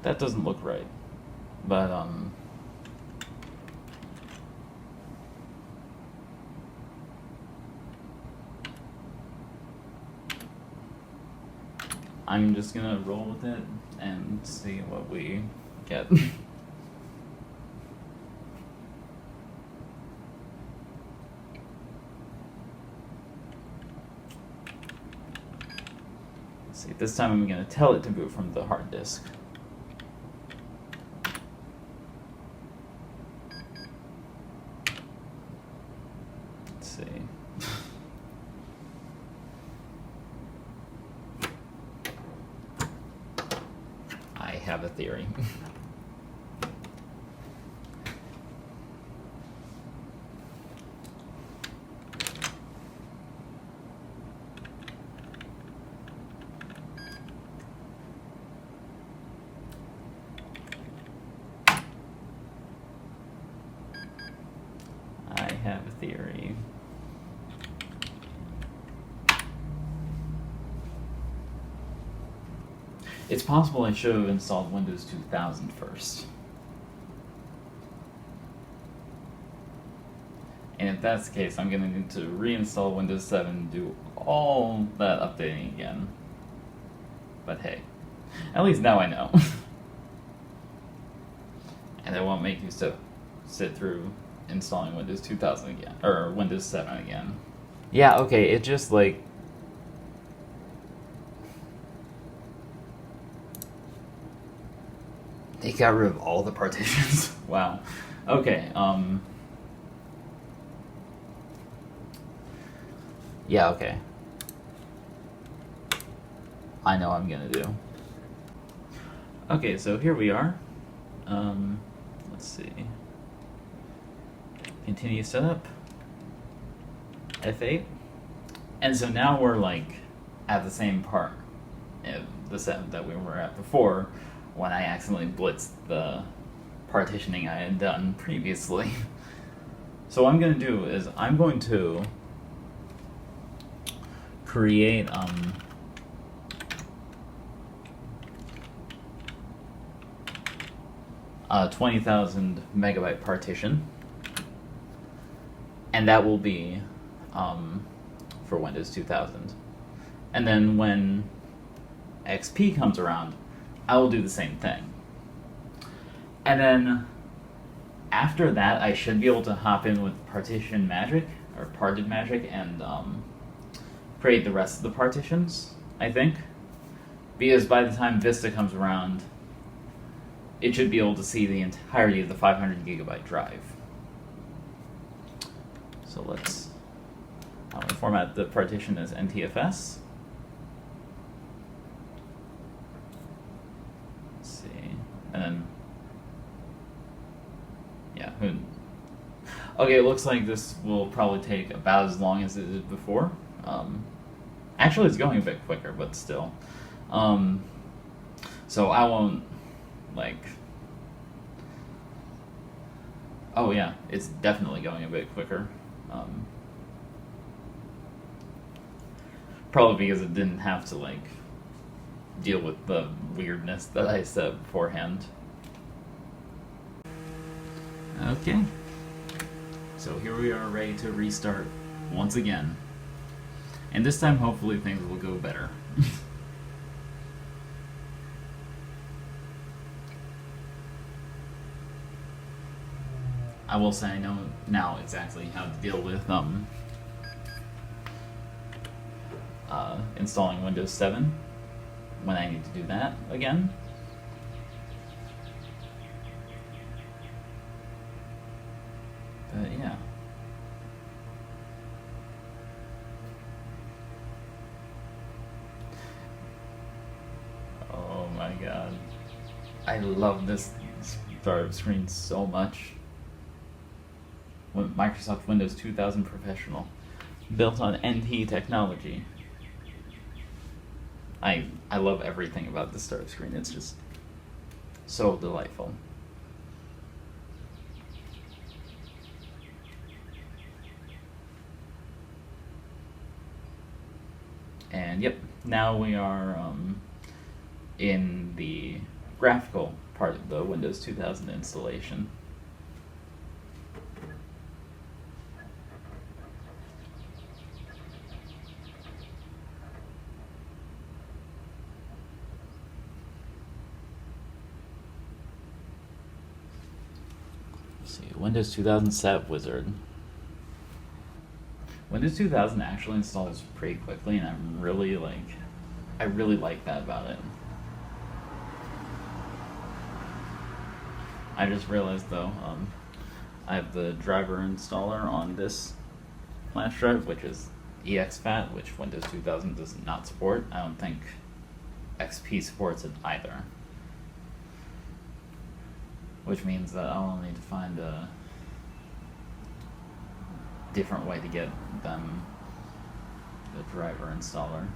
That doesn't look right, but I'm just gonna roll with it and see what we get. Let's see, this time I'm gonna tell it to boot from the hard disk. Have a theory. I have a theory. It's possible I should have installed Windows 2000 first. And if that's the case, I'm going to need to reinstall Windows 7 and do all that updating again. But hey, at least now I know. and it won't make you sit through installing Windows 2000 again, or Windows 7 again. Yeah, okay, it just like... They got rid of all the partitions. Wow. Okay, yeah, okay. I know what I'm gonna do. Okay, so here we are. Let's see. Continue setup. F8. And so now we're like at the same part of the setup that we were at before when I accidentally blitzed the partitioning I had done previously. So what I'm going to do is I'm going to create a 20,000 megabyte partition, and that will be for Windows 2000. And then when XP comes around, I will do the same thing. And then after that, I should be able to hop in with partition magic, or parted magic, and create the rest of the partitions, I think. Because by the time Vista comes around, it should be able to see the entirety of the 500 gigabyte drive. So let's format the partition as NTFS. Let's see, and then, yeah, okay, it looks like this will probably take about as long as it did before. Actually, it's going a bit quicker, but still. So I won't, like... Oh yeah, it's definitely going a bit quicker. Probably because it didn't have to, like, deal with the weirdness that I said beforehand. Okay. So here we are, ready to restart once again. And this time, hopefully, things will go better. I will say I know now exactly how to deal with installing Windows 7 when I need to do that again. But yeah. Oh my god. I love this startup screen so much. Microsoft Windows 2000 Professional, built on NT technology. I love everything about the startup screen. It's just so delightful. And yep, now we are in the graphical part of the Windows 2000 installation. Windows 2000 Setup Wizard. Windows 2000 actually installs pretty quickly, and I really like that about it. I just realized though, I have the driver installer on this flash drive, which is exFAT, which Windows 2000 does not support. I don't think XP supports it either. Which means that I'll need to find a different way to get them the driver installer.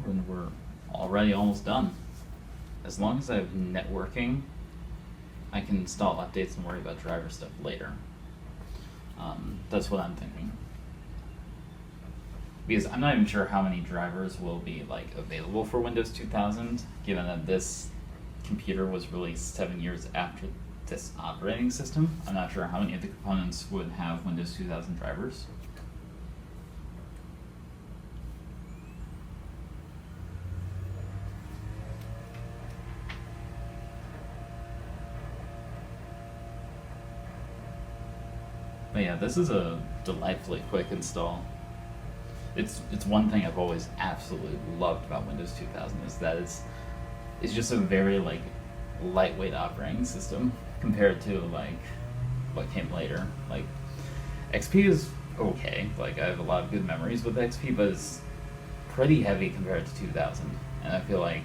And we're already almost done. As long as I have networking, I can install updates and worry about driver stuff later. That's what I'm thinking. Because I'm not even sure how many drivers will be like available for Windows 2000, given that this computer was released 7 years after this operating system. I'm not sure how many of the components would have Windows 2000 drivers. But yeah, this is a delightfully quick install. It's one thing I've always absolutely loved about Windows 2000 is that it's just a very like lightweight operating system compared to like what came later. Like XP is okay. Like I have a lot of good memories with XP, but it's pretty heavy compared to 2000. And I feel like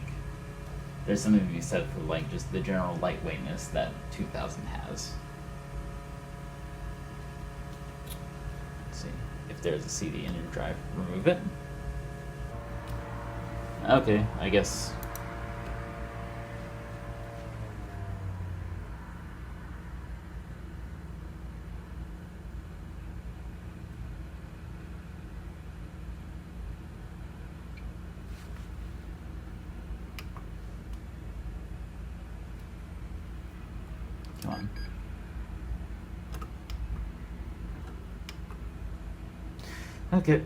there's something to be said for like just the general lightweightness that 2000 has. See if there's a CD in your drive, remove it. Okay, I guess. Come on. Okay.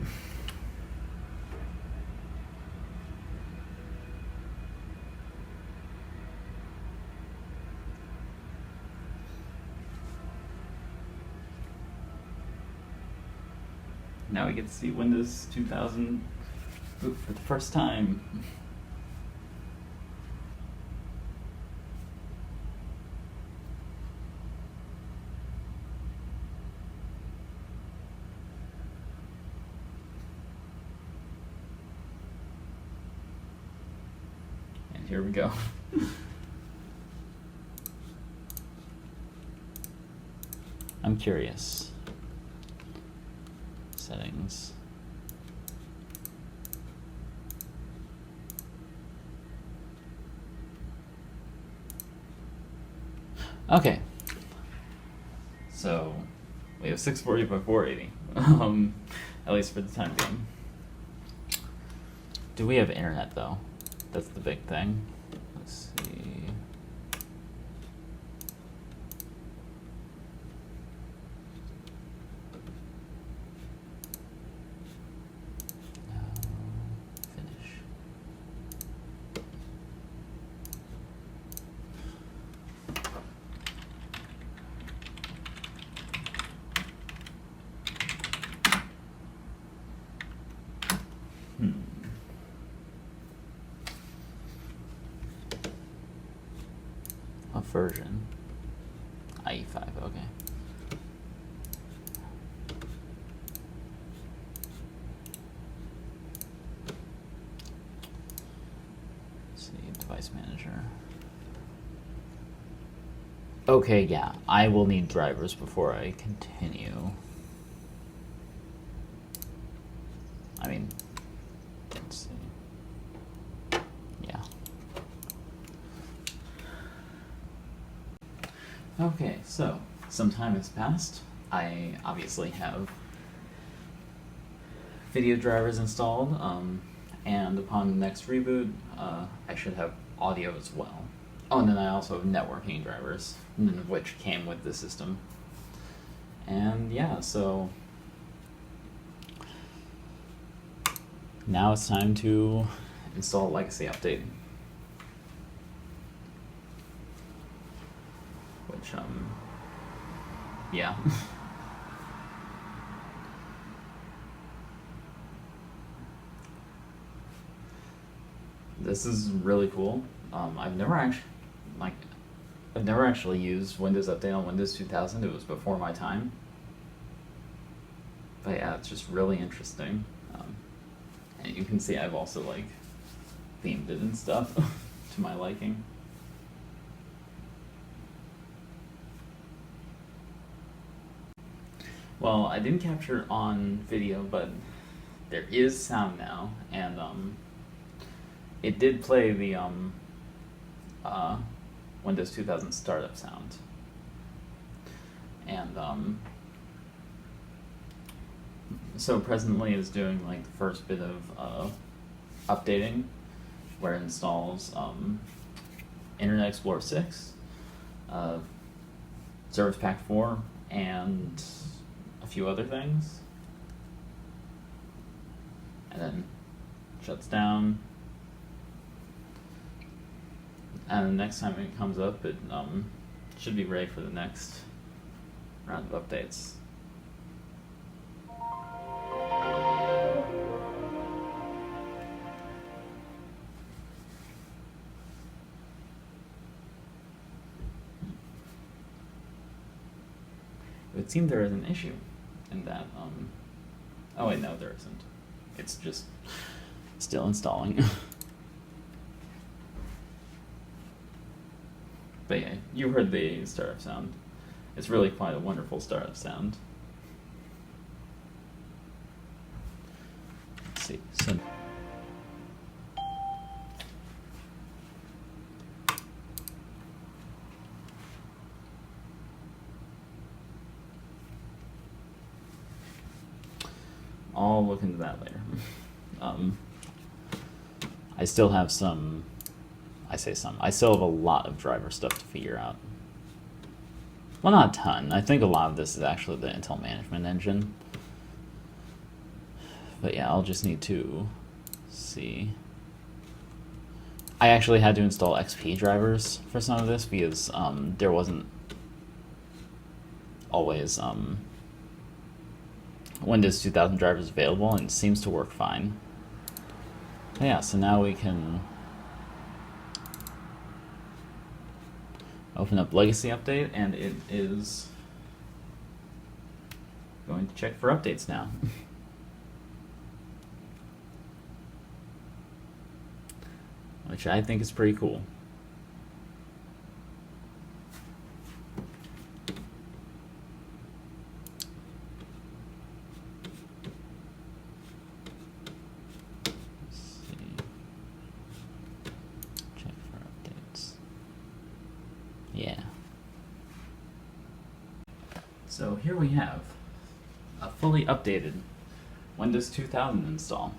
Now we get to see Windows 2000 boot for the first time. Here we go. I'm curious. Settings. Okay. So we have 640 by 480. At least for the time being. Do we have internet though? That's the big thing. Let's see. Finish. What version? IE5, okay. Let's see, device manager. Okay, yeah, I will need drivers before I continue. I mean, let's see. Yeah. Okay, so some time has passed. I obviously have video drivers installed, and upon the next reboot, I should have audio as well. Oh, and then I also have networking drivers, none of which came with the system. And yeah, so now it's time to install Legacy Update. Which, yeah. This is really cool. I've never actually used Windows Update on Windows 2000. It was before my time. But yeah, it's just really interesting. And you can see I've also like themed it and stuff to my liking. Well, I didn't capture it on video, but there is sound now, and it did play the Windows 2000 startup sound. And so presently is doing like the first bit of updating, where it installs Internet Explorer 6, Service Pack 4, and a few other things. And then shuts down. And the next time it comes up, it should be ready for the next round of updates. It would seem there is an issue in that, oh wait, no, there isn't. It's just still installing. But yeah, you heard the startup sound. It's really quite a wonderful startup sound. Let's see. So I'll look into that later. I still have some. I still have a lot of driver stuff to figure out. Well, not a ton. I think a lot of this is actually the Intel management engine. But yeah, I'll just need to see. I actually had to install XP drivers for some of this because there wasn't always Windows 2000 drivers available, and it seems to work fine. But yeah, so now we can open up Legacy Update, and it is going to check for updates now. Which I think is pretty cool. Let's see. Check for updates. Yeah. So here we have a fully updated Windows 2000 install.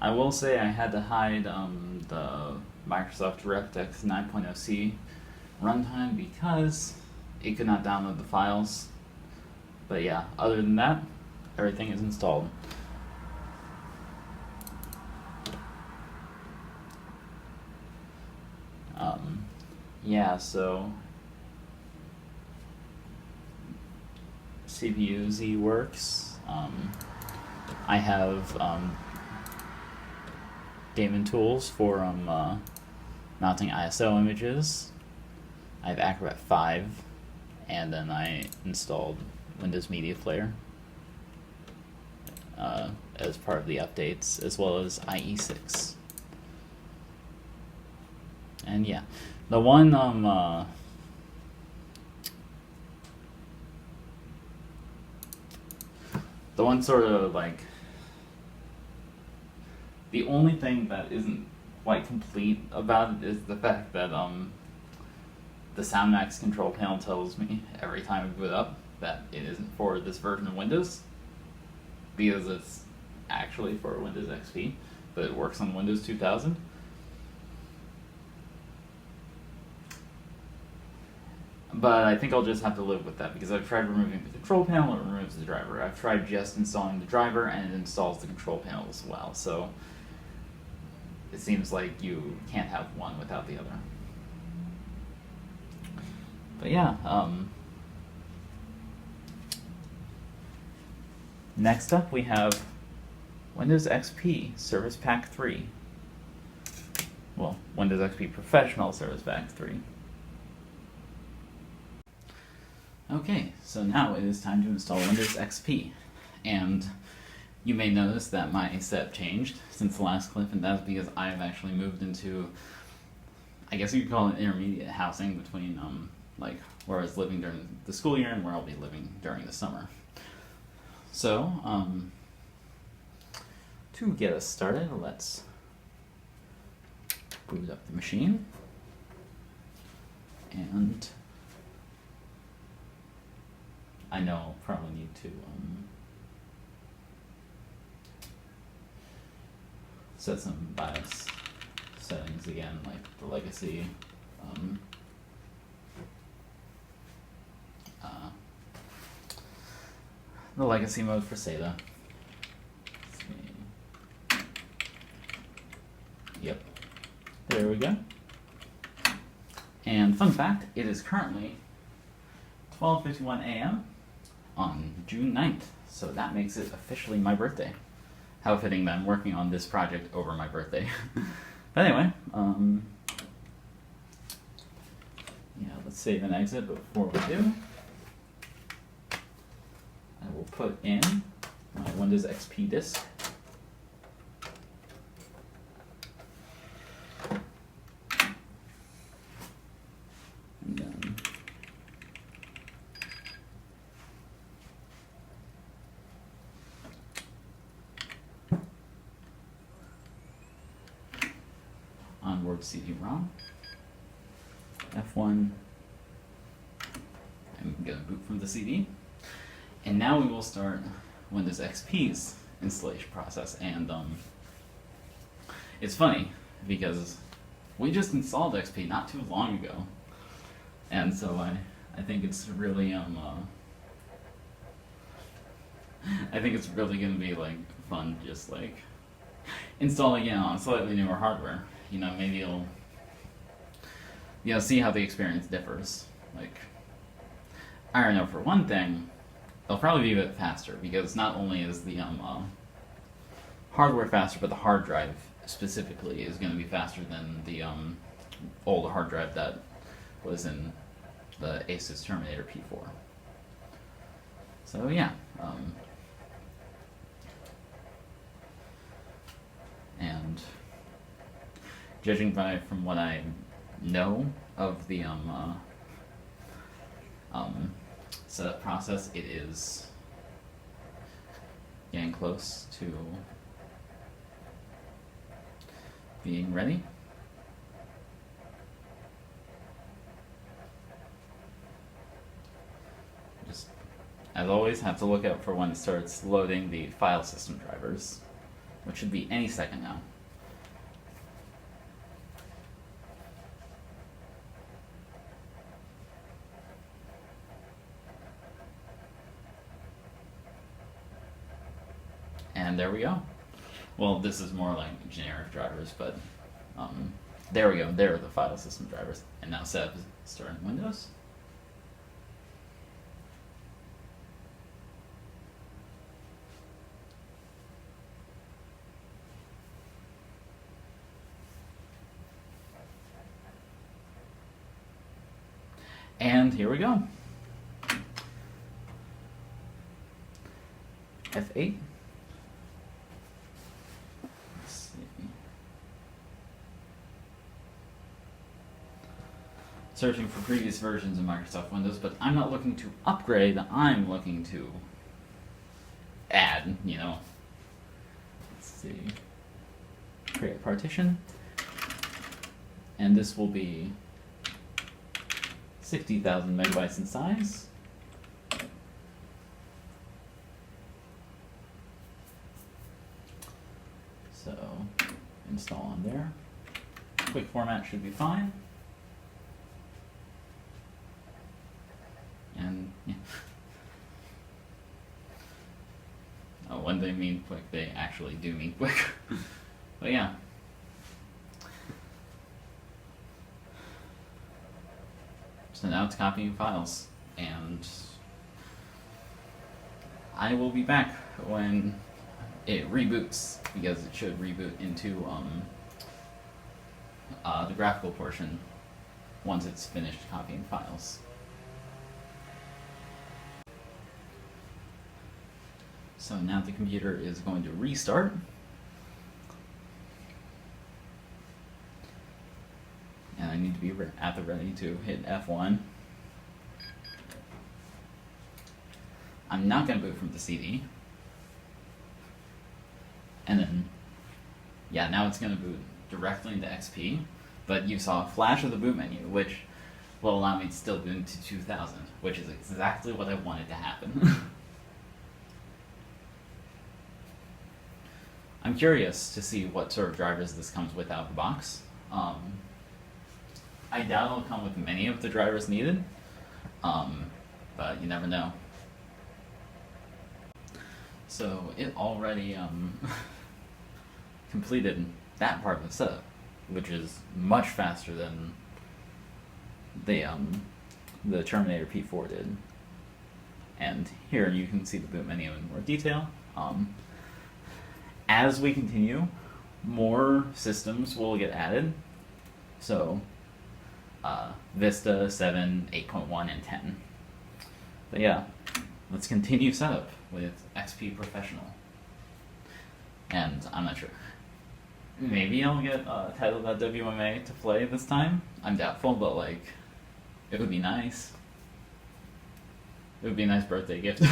I will say I had to hide the Microsoft DirectX 9.0c runtime because it could not download the files. But yeah, other than that, everything is installed. Yeah, so CPU Z works. I have daemon tools for mounting ISO images. I have Acrobat 5, and then I installed Windows Media Player as part of the updates, as well as IE6. And yeah, the one sort of like the only thing that isn't quite complete about it is the fact that the SoundMax control panel tells me every time I boot up that it isn't for this version of Windows, because it's actually for Windows XP, but it works on Windows 2000. But I think I'll just have to live with that, because I've tried removing the control panel, it removes the driver. I've tried just installing the driver, and it installs the control panel as well. So it seems like you can't have one without the other. But yeah, next up we have Windows XP Service Pack 3. Well, Windows XP Professional Service Pack 3. Okay, so now it is time to install Windows XP, and you may notice that my setup changed since the last clip, and that's because I have actually moved into, I guess you could call it intermediate housing between like where I was living during the school year and where I'll be living during the summer. So to get us started, let's boot up the machine, and I know I'll probably need to set some BIOS settings again, like the legacy uh, the legacy mode for SATA. Yep, there we go. And fun fact, it is currently 12:51 a.m. on June 9th, so that makes it officially my birthday. How fitting that I'm working on this project over my birthday. But anyway, yeah, let's save and exit, but before we do, I will put in my Windows XP disk. And then onboard CD-ROM, F1, I'm going to boot from the CD, and now we will start Windows XP's installation process. And it's funny because we just installed XP not too long ago, and so I think it's really I think it's really going to be like fun just like installing it on slightly newer hardware. You know, maybe you'll see how the experience differs. Like, I don't know, for one thing, it'll probably be a bit faster because not only is the hardware faster, but the hard drive specifically is going to be faster than the old hard drive that was in the Asus Terminator P4. So yeah, and judging from what I know of the setup process, it is getting close to being ready. Just, as always, have to look out for when it starts loading the file system drivers, which should be any second now. And there we go. Well, this is more like generic drivers, but there we go. There are the file system drivers. And now setup is starting Windows. And here we go. F8. Searching for previous versions of Microsoft Windows, but I'm not looking to upgrade, I'm looking to add, you know. Let's see. Create a partition. And this will be 60,000 megabytes in size. So, install on there. Quick format should be fine. And yeah. Oh, when they mean quick, they actually do mean quick. But yeah. So now it's copying files, and I will be back when it reboots, because it should reboot into the graphical portion once it's finished copying files. So now the computer is going to restart. And I need to be at the ready to hit F1. I'm not going to boot from the CD. And then, yeah, now it's going to boot directly into XP. But you saw a flash of the boot menu, which will allow me to still boot into 2000, which is exactly what I wanted to happen. I'm curious to see what sort of drivers this comes with out of the box. I doubt it'll come with many of the drivers needed, but you never know. So it already completed that part of the setup, which is much faster than the Terminator P4 did. And here you can see the boot menu in more detail. As we continue, more systems will get added. So Vista 7, 8.1, and 10. But yeah, let's continue setup with XP Professional. And I'm not sure. Maybe I'll get title.wma to play this time. I'm doubtful, but like, it would be nice. It would be a nice birthday gift.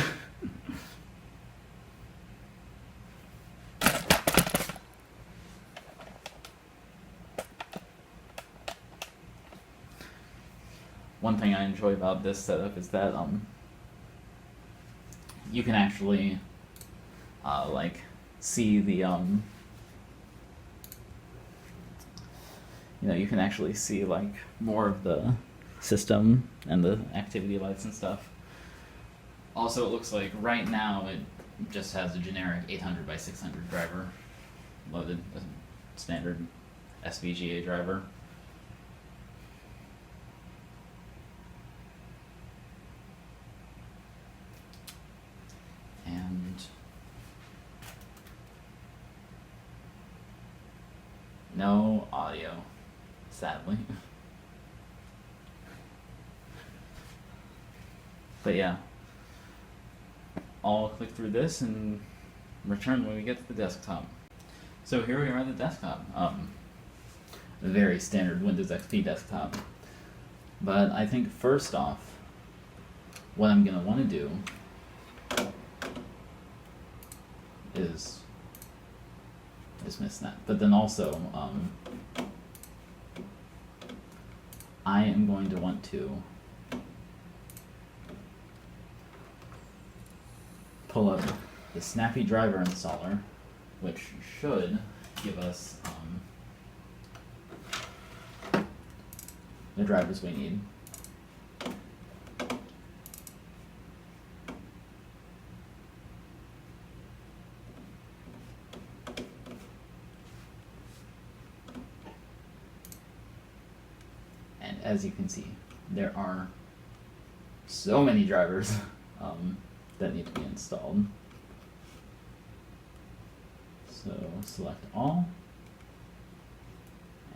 One thing I enjoy about this setup is that you can actually like see the you can actually see like more of the system and the activity lights and stuff. Also, it looks like right now it just has a generic 800 by 600 driver loaded, a standard SVGA driver. And no audio, sadly. But yeah, I'll click through this and return when we get to the desktop. So here we are at the desktop. A very standard Windows XP desktop. But I think first off, what I'm going to want to do is dismiss that. But then also, I am going to want to pull up the Snappy Driver Installer, which should give us the drivers we need. And as you can see, there are so many drivers that need to be installed. So select all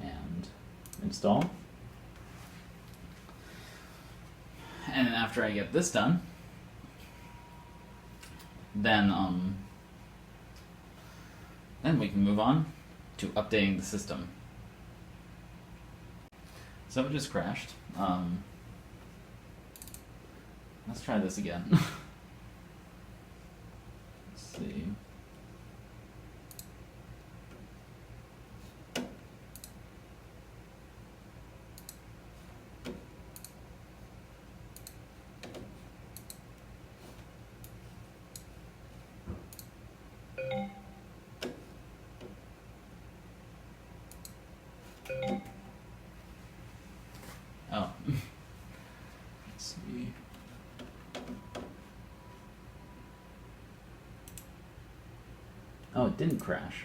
and install. And then after I get this done, then we can move on to updating the system. So it just crashed. Let's try this again. Let's see. Oh. Let's see. Oh, it didn't crash.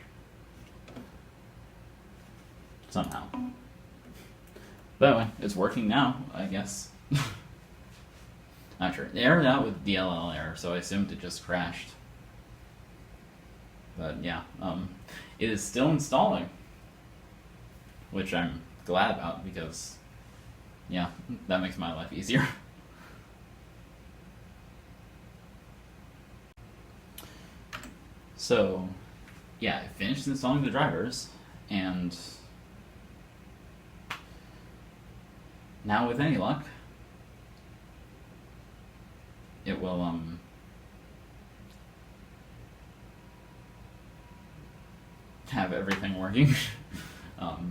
Somehow. But anyway, it's working now, I guess. Not sure. It errored out with DLL error, so I assumed it just crashed. But yeah, it is still installing, which I'm glad about because, yeah, that makes my life easier. So, yeah, I finished installing the drivers, and now with any luck, it will, have everything working. Let's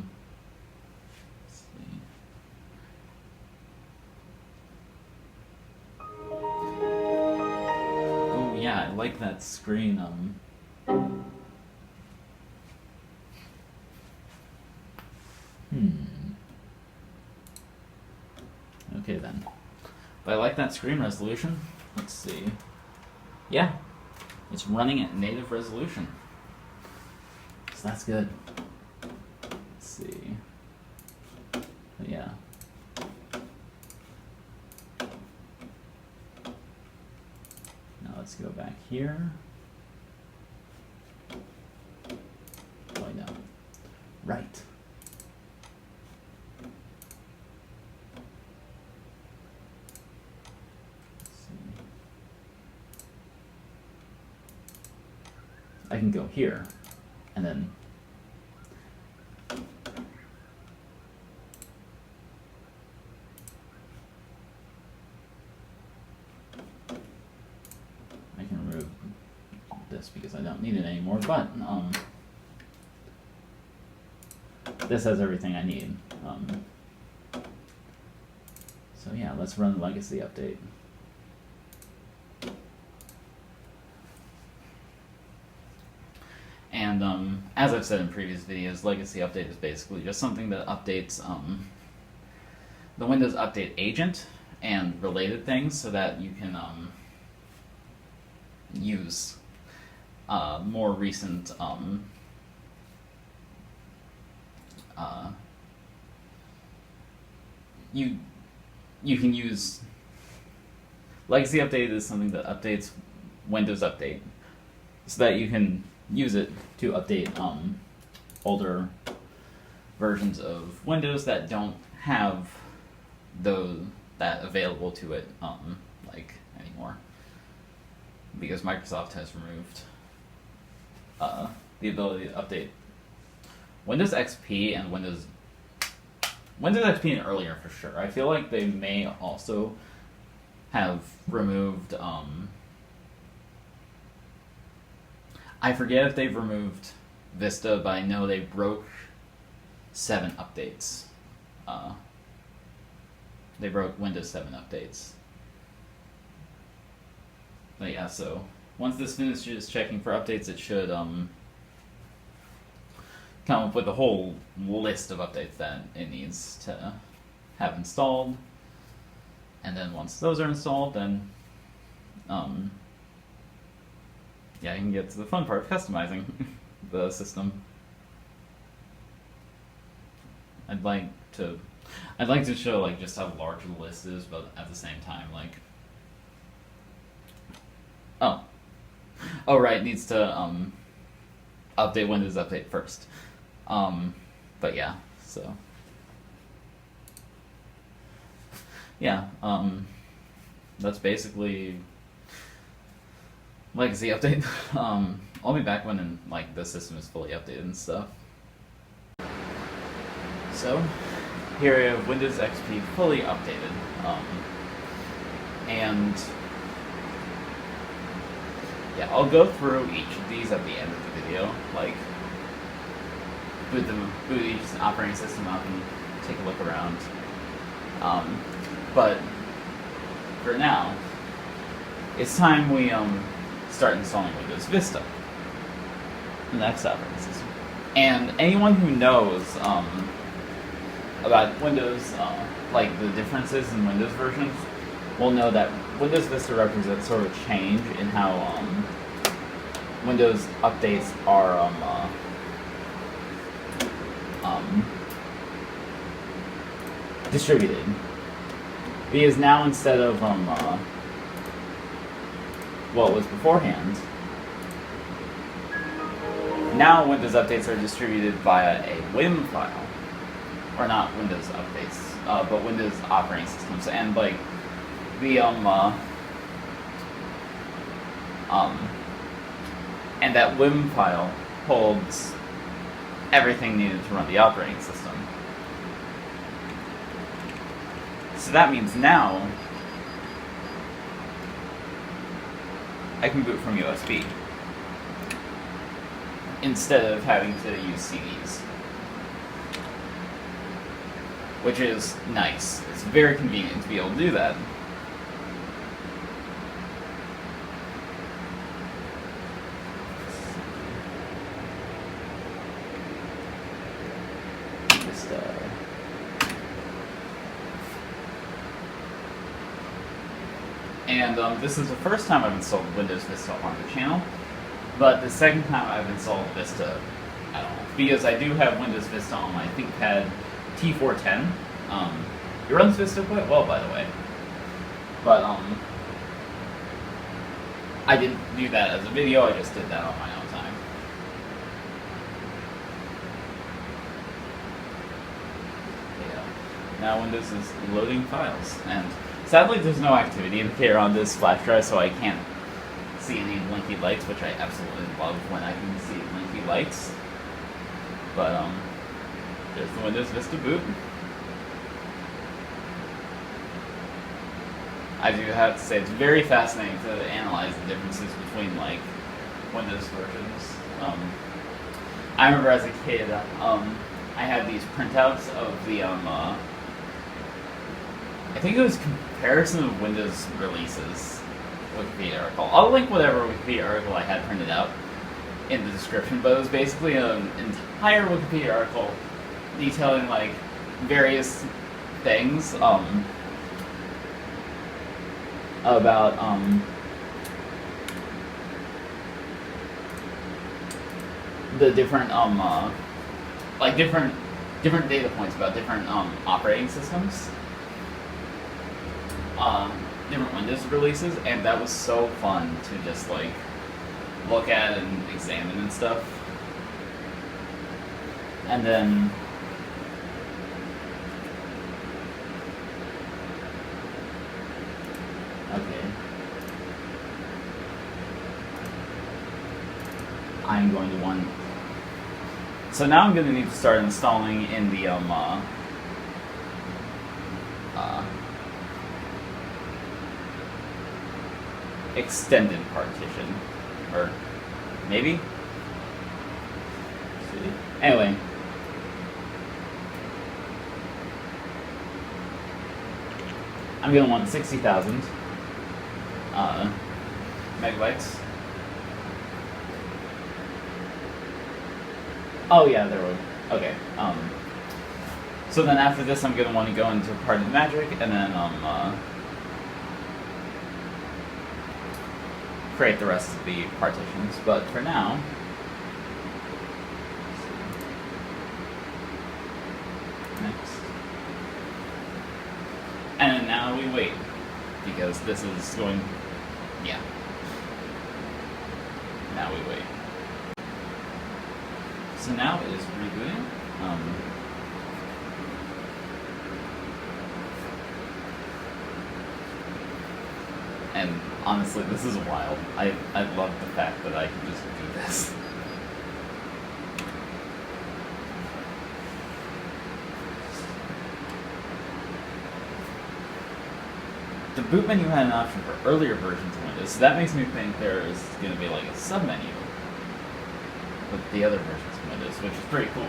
see. Oh yeah, I like that screen. But I like that screen resolution. Let's see. Yeah, it's running at native resolution. So that's good. Let's see. But yeah. Now let's go back here. Oh, no. Right. I can go here, and then I can remove this because I don't need it anymore, but this has everything I need. So yeah, let's run the legacy update. And as I've said in previous videos, legacy update is basically just something that updates the Windows Update agent and related things so that you can use more recent you can use legacy update is something that updates Windows Update so that you can use it to update older versions of Windows that don't have that available to it like anymore, because Microsoft has removed the ability to update Windows XP and Windows XP and earlier for sure. I feel like they may also have removed I forget if they've removed Vista, but I know they broke 7 updates. They broke Windows 7 updates. But yeah, so once this finishes checking for updates, it should come up with a whole list of updates that it needs to have installed. And then once those are installed, then yeah, I can get to the fun part of customizing the system. I'd like to show like just how large the list is, but at the same time, like, oh right, it needs to update Windows Update first. But yeah, so yeah, that's basically legacy update. I'll be back when like the system is fully updated and stuff. So here we have Windows XP fully updated, and yeah, I'll go through each of these at the end of the video, like boot each operating system up and take a look around. But for now, it's time we start installing Windows Vista, the next operating system. And anyone who knows about Windows, like the differences in Windows versions, will know that Windows Vista represents sort of a change in how Windows updates are distributed. Because now instead of what was beforehand, now Windows updates are distributed via a WIM file. Or not Windows updates, but Windows operating systems. And like the and that WIM file holds everything needed to run the operating system. So that means now I can boot from USB instead of having to use CDs, which is nice. It's very convenient to be able to do that. And this is the first time I've installed Windows Vista on the channel, but the second time I've installed Vista, I don't know, because I do have Windows Vista on my ThinkPad T410. It runs Vista quite well, by the way. But I didn't do that as a video, I just did that on my own time. Yeah. Now Windows is loading files, and sadly there's no activity indicator on this flash drive, so I can't see any blinky lights, which I absolutely love when I can see blinky lights. But there's the Windows Vista boot. I do have to say it's very fascinating to analyze the differences between like Windows versions. I remember as a kid, I had these printouts of the I think it was comparison of Windows releases Wikipedia article. I'll link whatever Wikipedia article I had printed out in the description, but it was basically an entire Wikipedia article detailing like various things about the different like different data points about different operating systems, different Windows releases, and that was so fun to just like look at and examine and stuff. And then I'm going to want. So now I'm going to need to start installing in the extended partition, or maybe. Let's see. Anyway, I'm going to want 60,000 megabytes. Oh yeah, there would. Okay. So then after this, I'm gonna want to go into Parted Magic and then create the rest of the partitions. But for now, next, and then now we wait because this is going. Yeah. Now we wait. So now it is rebooting. And honestly, this is wild. I love the fact that I can just do this. The boot menu had an option for earlier versions of Windows, so that makes me think there's going to be like a sub-menu with the other versions of Windows, which is pretty cool.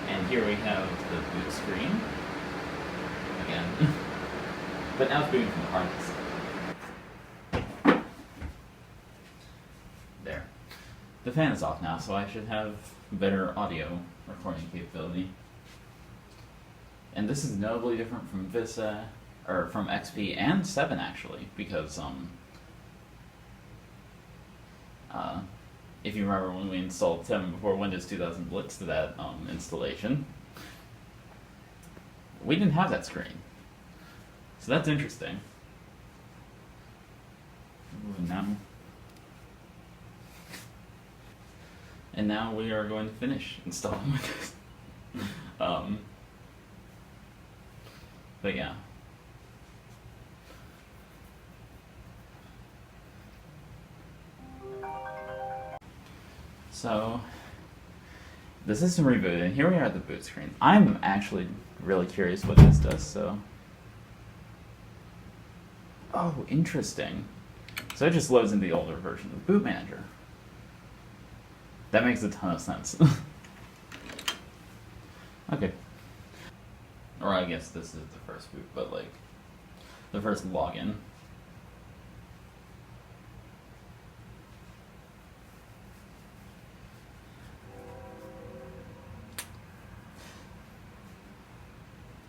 And here we have the boot screen again, but now it's booting from the hard disk. There. The fan is off now, so I should have better audio recording capability. And this is notably different from Vista, or from XP and 7 actually, because if you remember when we installed 7 before Windows 2000 blitzed that installation, we didn't have that screen. So that's interesting. And now we are going to finish installing Windows. But yeah. So, the system rebooted, and here we are at the boot screen. I'm actually really curious what this does, so. Oh, interesting. So it just loads into the older version of Boot Manager. That makes a ton of sense. Okay. Or I guess this is the first boot, but like, the first login.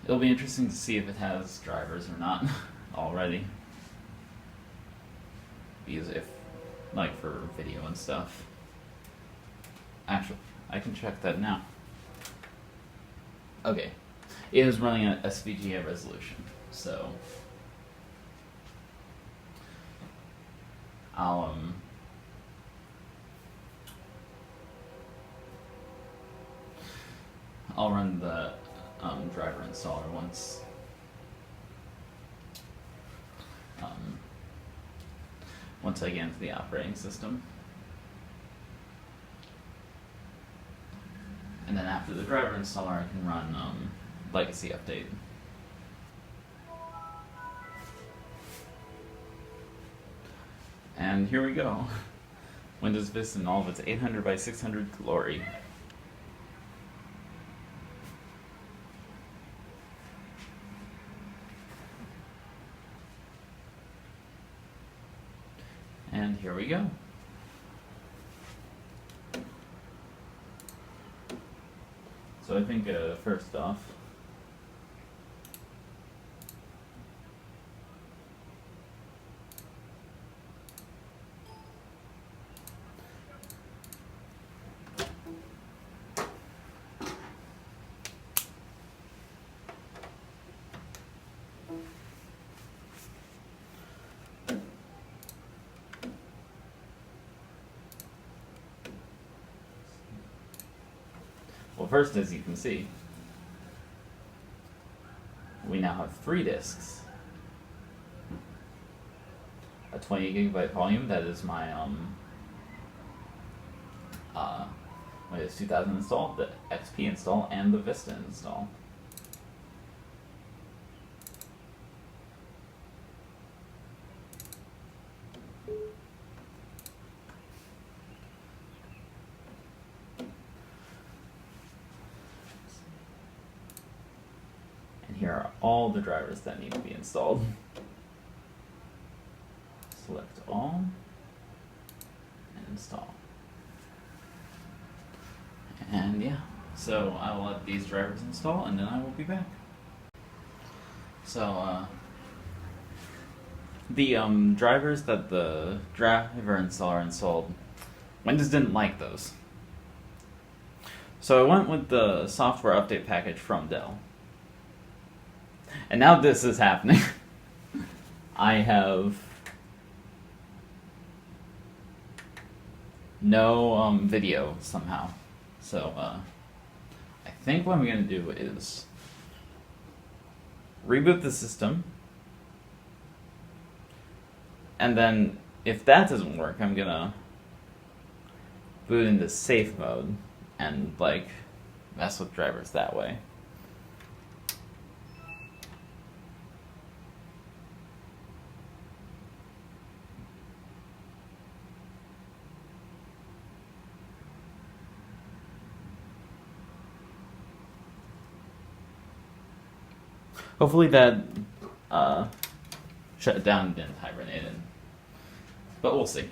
it'll be interesting to see if it has drivers or not already. Because if, like, for video and stuff. Actually, I can check that now. Okay. It is running at SVGA resolution, so I'll run the driver installer once I get into the operating system. And then after the driver installer, I can run legacy update. And here we go. Windows Vista in all of its 800 by 600 glory. And here we go. So I think first off, first, as you can see, we now have 3 disks. A 20 gigabyte volume, that is my Windows 2000 install, the XP install, and the Vista install. Here are all the drivers that need to be installed. Select all and install. And yeah, so I will let these drivers install and then I will be back. So the drivers that the driver installer installed, Windows didn't like those. So I went with the software update package from Dell. And now this is happening. I have no video somehow. So I think what I'm going to do is reboot the system. And then if that doesn't work, I'm going to boot into safe mode and like mess with drivers that way. Hopefully that shut it down and didn't hibernate it. But we'll see.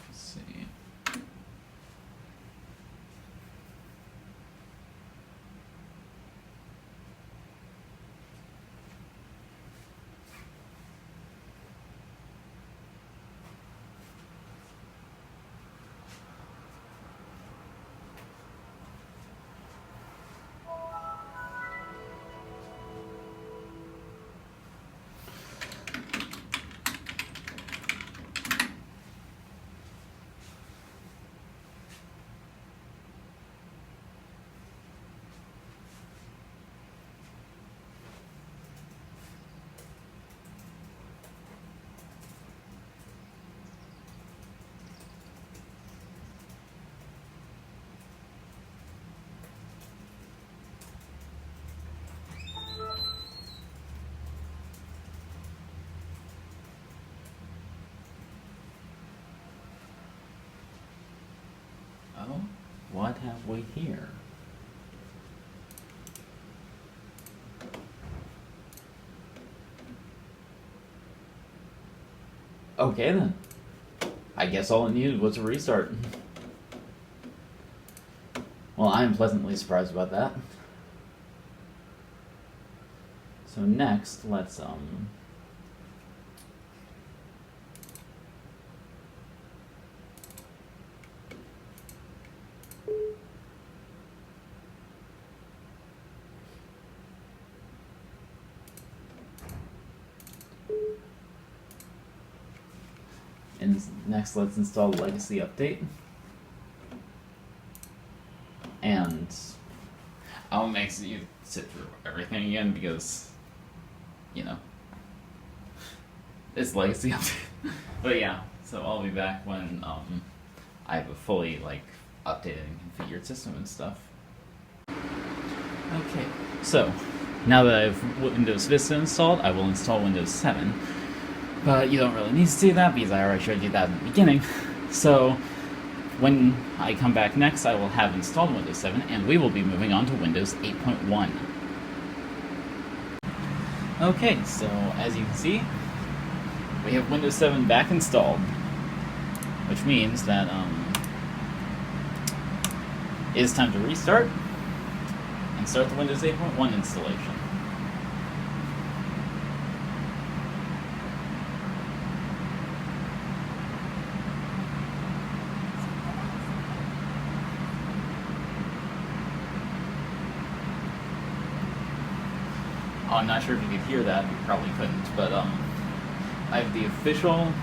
Let's see. Oh, what have we here? Okay then. I guess all it needed was a restart. Well, I'm pleasantly surprised about that. So next, let's next let's install Legacy Update. And I'll make you sit through everything again because, you know, it's Legacy Update. But yeah, so I'll be back when I have a fully updated and configured system and stuff. Okay, so now that I have Windows Vista installed, I will install Windows 7. But you don't really need to see that because I already showed you that in the beginning. So when I come back next, I will have installed Windows 7, and we will be moving on to Windows 8.1. Okay, so as you can see, we have Windows 7 back installed, which means that it is time to restart and start the Windows 8.1 installation. I'm not sure if you could hear that, you probably couldn't, but I have the official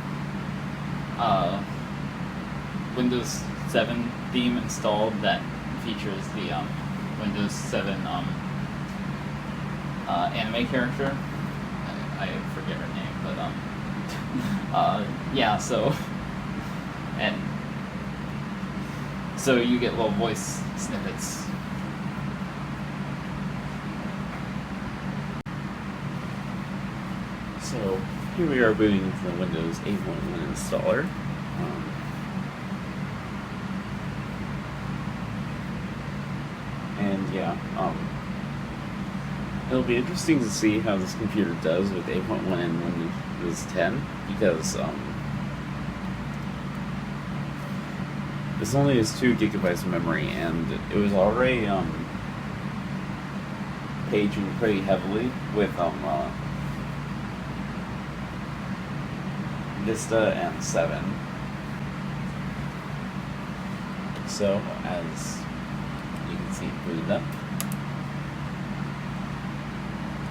Windows 7 theme installed that features the Windows 7 anime character. I forget her name, but yeah, so you get little voice snippets. So here we are booting into the Windows 8.1 installer. And yeah, it'll be interesting to see how this computer does with 8.1 and Windows 10, because this only has 2 gigabytes of memory, and it was already paging pretty heavily with Vista and 7. So, as you can see, booted up.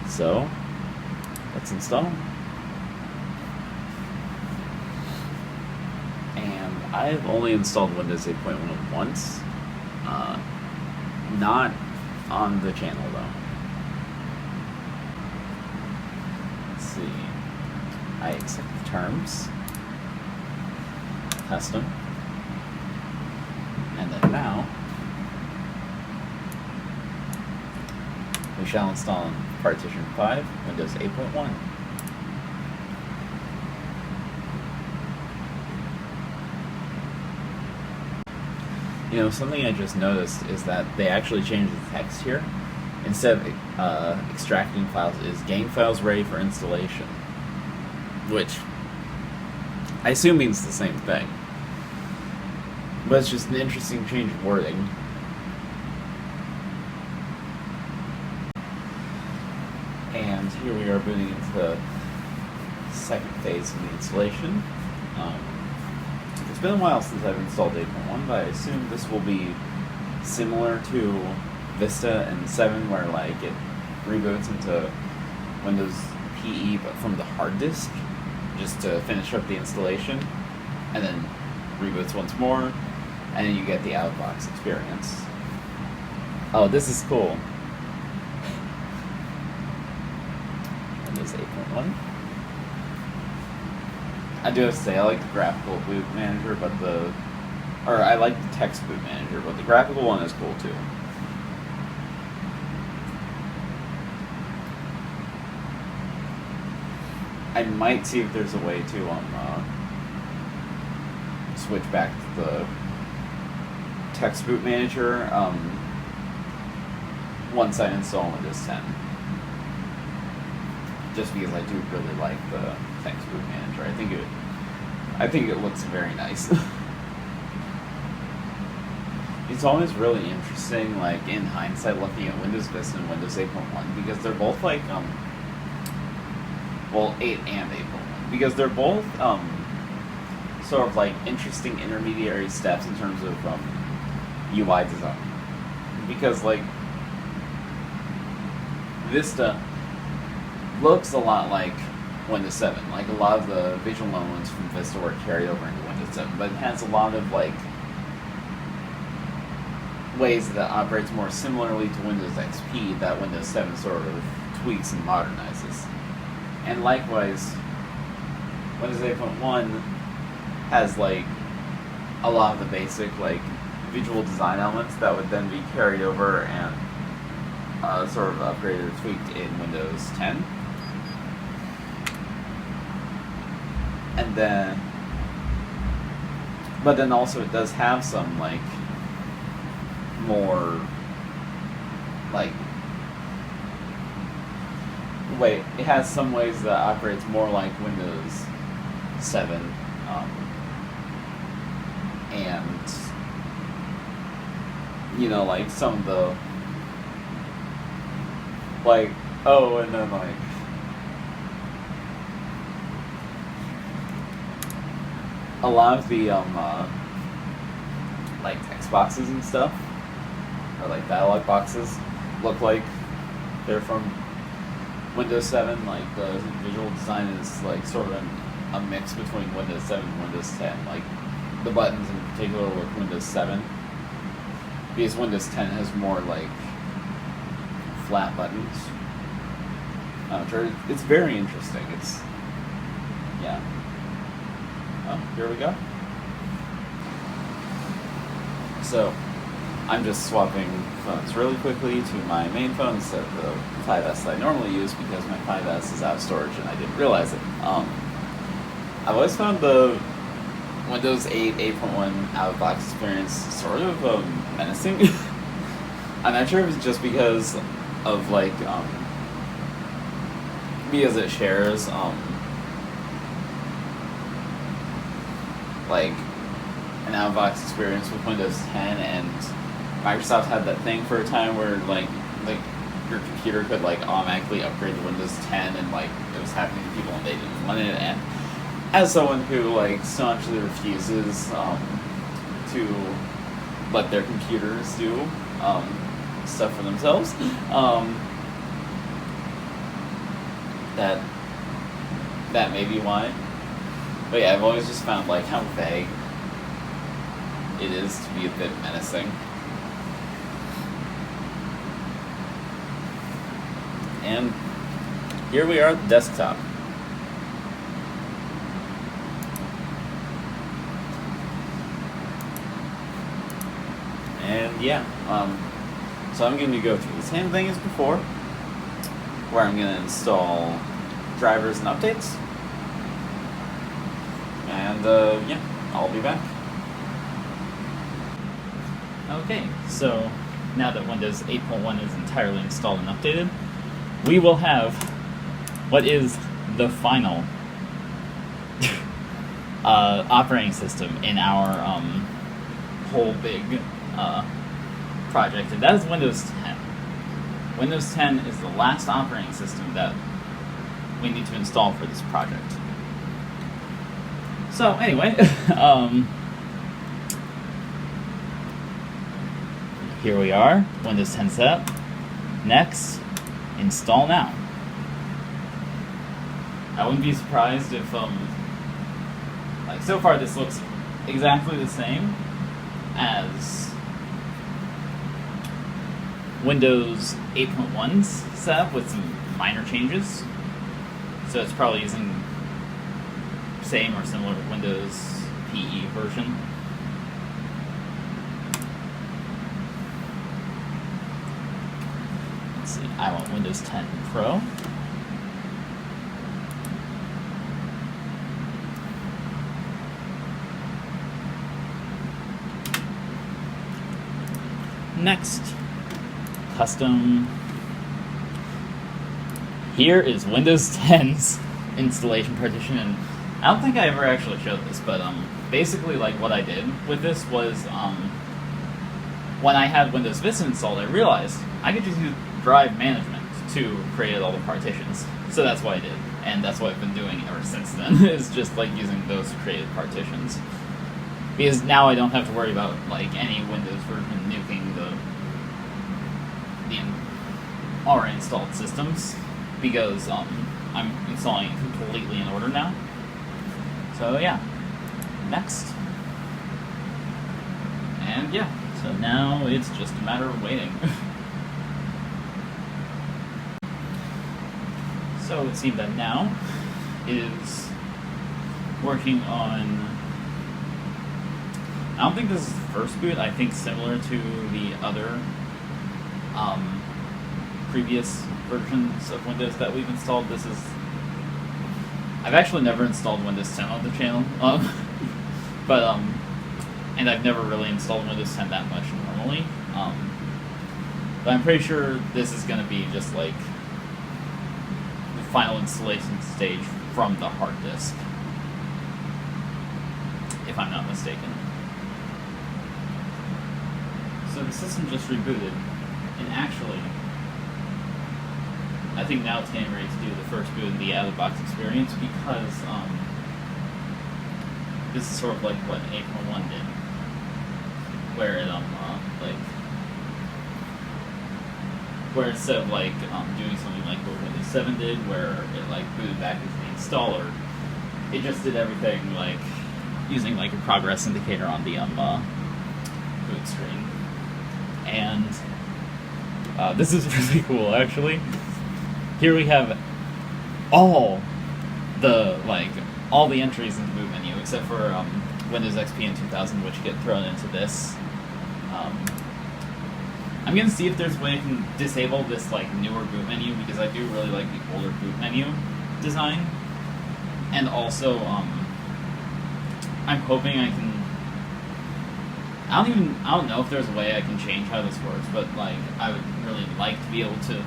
So, let's install. And I've only installed Windows 8.1 once, not on the channel though. Let's see. I accept the terms, custom, and then now we shall install Partition 5, Windows 8.1. You know, something I just noticed is that they actually changed the text here. Instead of extracting files, is game files ready for installation, which I assume means the same thing. But it's just an interesting change of wording. And here we are booting into the second phase of the installation. It's been a while since I've installed 8.1, but I assume this will be similar to Vista and 7, where it reboots into Windows PE, but from the hard disk, just to finish up the installation, and then reboots once more, and then you get the out-of-box experience. Oh, this is cool. Windows 8.1. I do have to say, I like the graphical boot manager, I like the text boot manager, but the graphical one is cool too. I might see if there's a way to switch back to the text boot manager once I install Windows 10. Just because I do really like the text boot manager. I think it looks very nice. it's always really interesting, like in hindsight, looking at Windows Vista and Windows 8.1 because they're both like, well, 8 and 8.1 because they're both sort of like interesting intermediary steps in terms of UI design. Because like Vista looks a lot like Windows 7. Like a lot of the visual elements from Vista were carried over into Windows 7, but it has a lot of like ways that operates more similarly to Windows XP that Windows 7 sort of tweaks and modernizes. And likewise, Windows 8.1 has like a lot of the basic like visual design elements that would then be carried over and sort of upgraded or tweaked in Windows 10. And then, but then also it does have some like more like it has some ways that operates more like Windows 7 and you know, like some of the like and then like a lot of the like text boxes and stuff, or like dialog boxes, look like they're from Windows 7. Like the visual design is like sort of a mix between Windows 7 and Windows 10. Like the buttons in particular with Windows 7, because Windows 10 has more like flat buttons. It's very interesting. It's yeah. Oh, here we go. So, I'm just swapping phones really quickly to my main phone instead of the 5S that I normally use because my 5S is out of storage and I didn't realize it. I've always found the Windows 8, 8.1 out-of-box experience sort of menacing. I'm not sure if it's just because of like, because it shares like an out-of-box experience with Windows 10, and Microsoft had that thing for a time where like your computer could like automatically upgrade to Windows 10, and like it was happening to people and they didn't want it. And as someone who like staunchly refuses to let their computers do stuff for themselves, that may be why. But yeah, I've always just found like how vague it is to be a bit menacing. And here we are at the desktop. And yeah, so I'm going to go through the same thing as before, where I'm going to install drivers and updates. And yeah, I'll be back. Okay, so now that Windows 8.1 is entirely installed and updated, we will have what is the final operating system in our whole big project, and that is Windows 10. Windows 10 is the last operating system that we need to install for this project. So anyway, here we are, Windows 10 setup. Next, install now. I wouldn't be surprised if, like so far this looks exactly the same as Windows 8.1's setup with some minor changes. So it's probably using same or similar to Windows PE version. Let's see, I want Windows 10 Pro. Next, custom. Here is Windows 10's installation partition, and I don't think I ever actually showed this, but basically like what I did with this was when I had Windows Vista installed, I realized I could just use drive management to create all the partitions. So that's what I did, and that's what I've been doing ever since then, is just like using those created partitions. Because now I don't have to worry about like any Windows version nuking the already installed systems, because I'm installing it completely in order now. So yeah, next. And yeah, so now it's just a matter of waiting. So it seems that now is working on, I don't think this is the first boot. I think similar to the other previous versions of Windows that we've installed, this is, I've actually never installed Windows 10 on the channel, but and I've never really installed Windows 10 that much normally, but I'm pretty sure this is going to be just like the final installation stage from the hard disk, if I'm not mistaken. So the system just rebooted, and actually, I think now it's getting ready to do the first boot in the out-of-the-box experience, because this is sort of like what April 1 did, where it where instead of like doing something like what Windows 7 did, where it like booted back into the installer, it just did everything like using like a progress indicator on the boot screen. And this is really cool, actually. Here we have all the entries in the boot menu, except for Windows XP and 2000, which get thrown into this. I'm gonna see if there's a way I can disable this like newer boot menu, because I do really like the older boot menu design. And also, I'm hoping I can. I don't know if there's a way I can change how this works, but like I would really like to be able to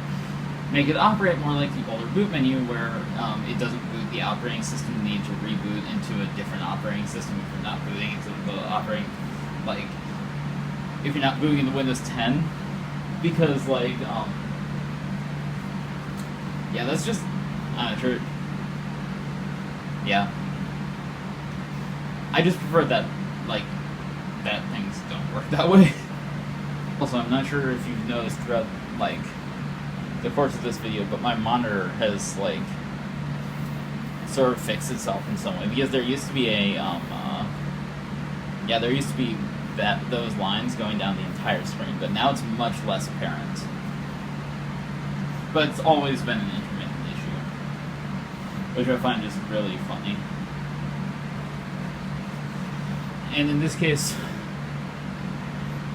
make it operate more like the older boot menu, where it doesn't boot the operating system, you need to reboot into a different operating system if you're not booting into the operating, like, if you're not booting into Windows 10, because, like, yeah, that's just, I'm not sure, yeah, I just prefer that, like, that things don't work that way. Also, I'm not sure if you've noticed throughout, like, the course of this video, but my monitor has, like, sort of fixed itself in some way, because there used to be a, there used to be those lines going down the entire screen, but now it's much less apparent. But it's always been an intermittent issue, which I find just really funny. And in this case,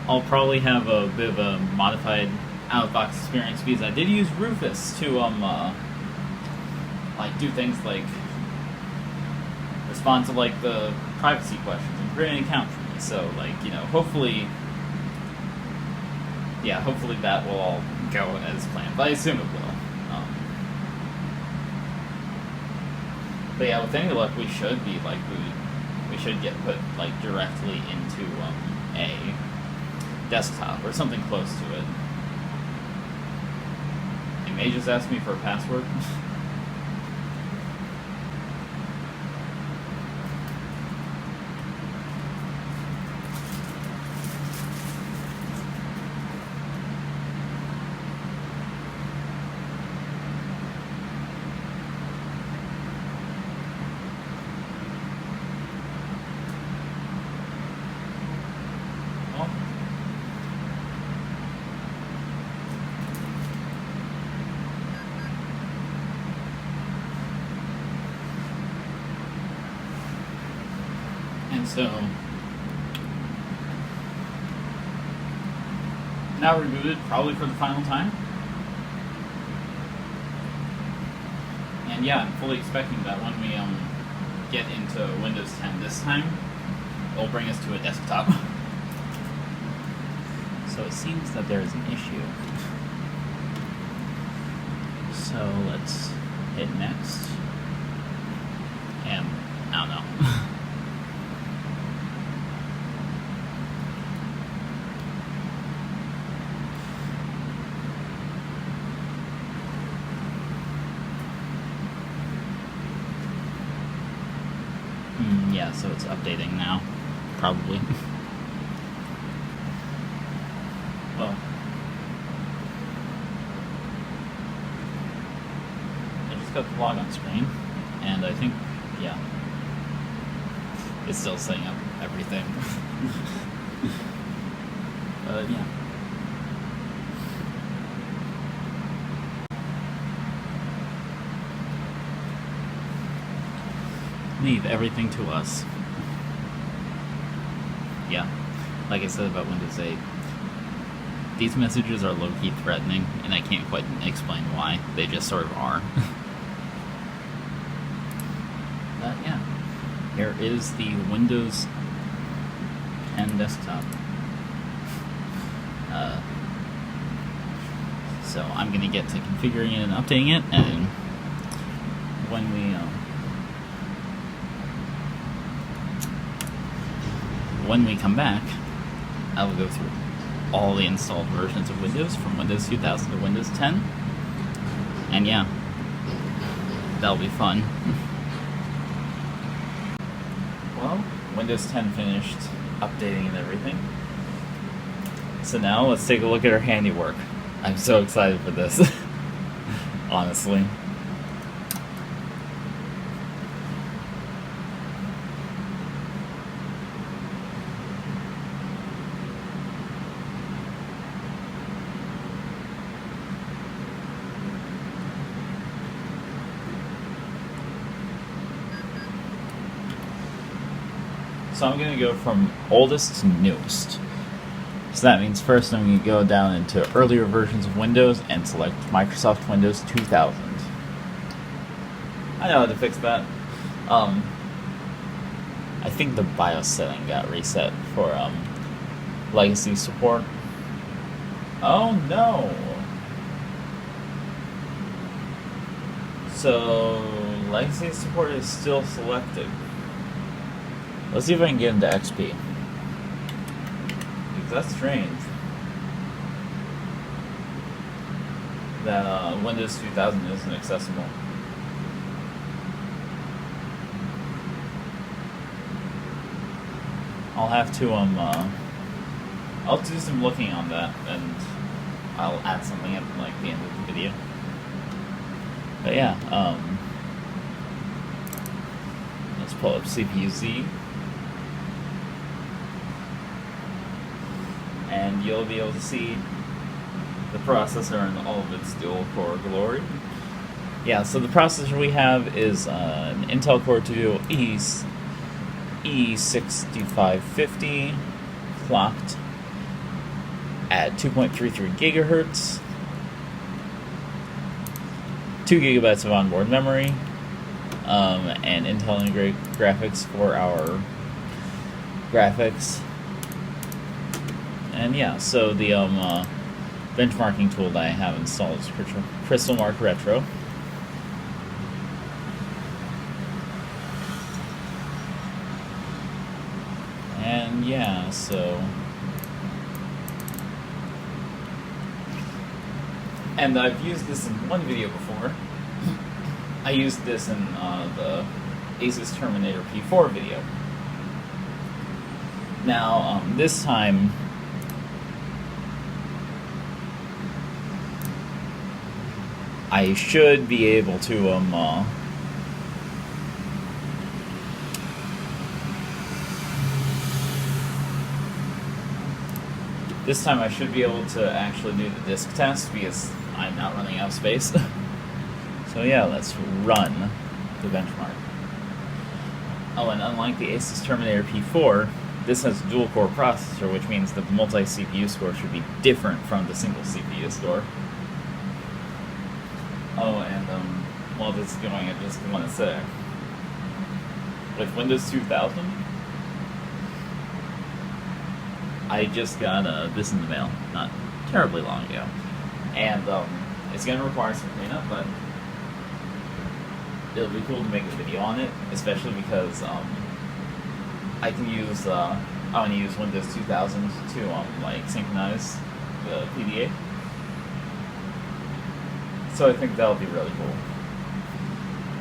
I'll probably have a bit of a modified out-of-box experience, because I did use Rufus to like do things like respond to like the privacy questions and create an account for me. So like, you know, hopefully that will all go as planned. But I assume it will. But yeah, with any luck, we should be like we should get put like directly into a desktop or something close to it. It may just ask me for a password. So now rebooted, probably for the final time. And yeah, I'm fully expecting that when we get into Windows 10 this time, it'll bring us to a desktop. So it seems that there is an issue. So let's hit next. And I don't know. Yeah, so it's updating now, probably. Well, I just got the log on screen, and I think, yeah, it's still setting up everything. Yeah. Leave everything to us. Yeah, like I said about Windows 8, these messages are low-key threatening, and I can't quite explain why. They just sort of are. But yeah, here is the Windows 10 desktop. So I'm going to get to configuring it and updating it, and when we come back, I will go through all the installed versions of Windows from Windows 2000 to Windows 10, and yeah, that'll be fun. Well, Windows 10 finished updating and everything, so now let's take a look at our handiwork. I'm so excited for this, honestly. So I'm going to go from oldest to newest. So that means first I'm going to go down into earlier versions of Windows and select Microsoft Windows 2000. I know how to fix that. I think the BIOS setting got reset for legacy support. Oh no! So legacy support is still selected. Let's see if I can get into XP. Because that's strange. That Windows 2000 isn't accessible. I'll have to I'll do some looking on that, and I'll add something at like the end of the video. But yeah, let's pull up CPU-Z. And you'll be able to see the processor in all of its dual-core glory. Yeah, so the processor we have is an Intel Core 2 E6550, clocked at 2.33 gigahertz, 2 gigabytes of onboard memory, and Intel integrated graphics for our graphics. And yeah, so the benchmarking tool that I have installed is Crystal Mark Retro. And yeah, so... And I've used this in one video before. I used this in the Asus Terminator P4 video. Now, this time... I should be able to, this time I should be able to actually do the disk test because I'm not running out of space. So yeah, let's run the benchmark. Oh, and unlike the Asus Terminator P4, this has a dual-core processor, which means the multi-CPU score should be different from the single CPU score. Oh, and while this is going, I just want to say, with Windows 2000, I just got this in the mail not terribly long ago, and it's going to require some cleanup, but it'll be cool to make a video on it, especially because I can use I want to use Windows 2000 to like synchronize the PDA. So I think that'll be really cool.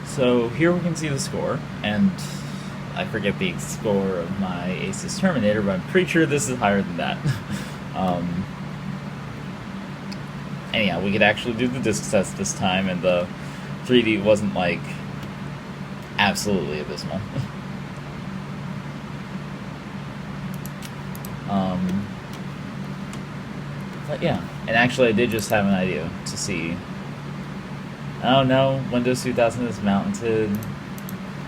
So here we can see the score, and I forget the score of my Asus Terminator, but I'm pretty sure this is higher than that. Anyhow, we could actually do the disc test this time, and the 3D wasn't like absolutely abysmal. But yeah, and actually I did just have an idea to see. Oh no, Windows 2000 is mounted.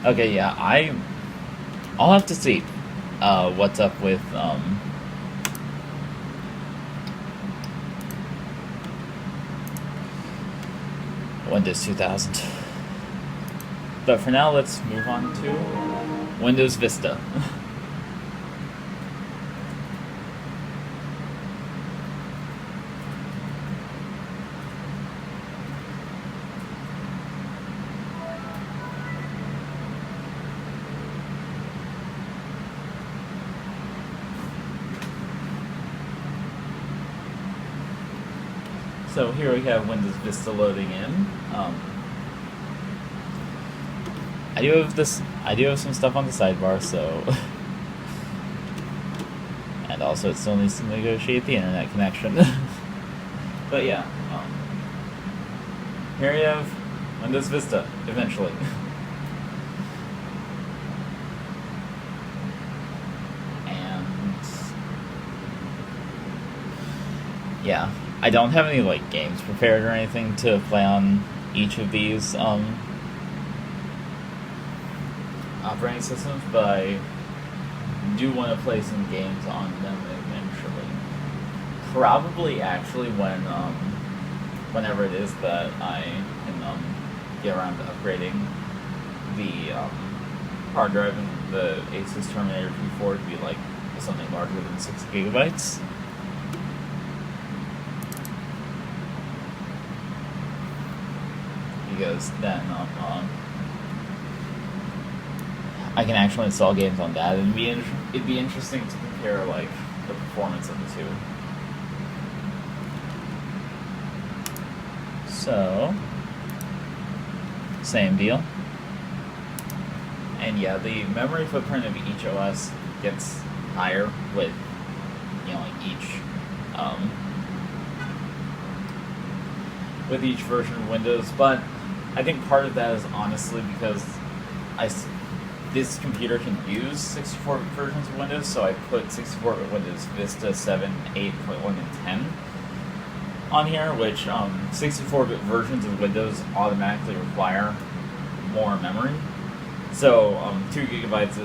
Okay, yeah, I'll have to see what's up with Windows 2000. But for now, let's move on to Windows Vista. So here we have Windows Vista loading in. I do have some stuff on the sidebar, so and also it still needs to negotiate the internet connection. But yeah, here you have Windows Vista eventually. Yeah, I don't have any like games prepared or anything to play on each of these operating systems, but I do want to play some games on them eventually. Probably actually whenever it is that I can get around to upgrading the hard drive in the Asus Terminator P4 to be like something larger than 6 gigabytes. Because then I can actually install games on that, and it'd be interesting to compare like the performance of the two. So, same deal. And yeah, the memory footprint of each OS gets higher with, with each version of Windows, but I think part of that is honestly because this computer can use 64-bit versions of Windows, so I put 64-bit Windows Vista 7, 8.1, and 10 on here, which 64-bit versions of Windows automatically require more memory. So 2 gigabytes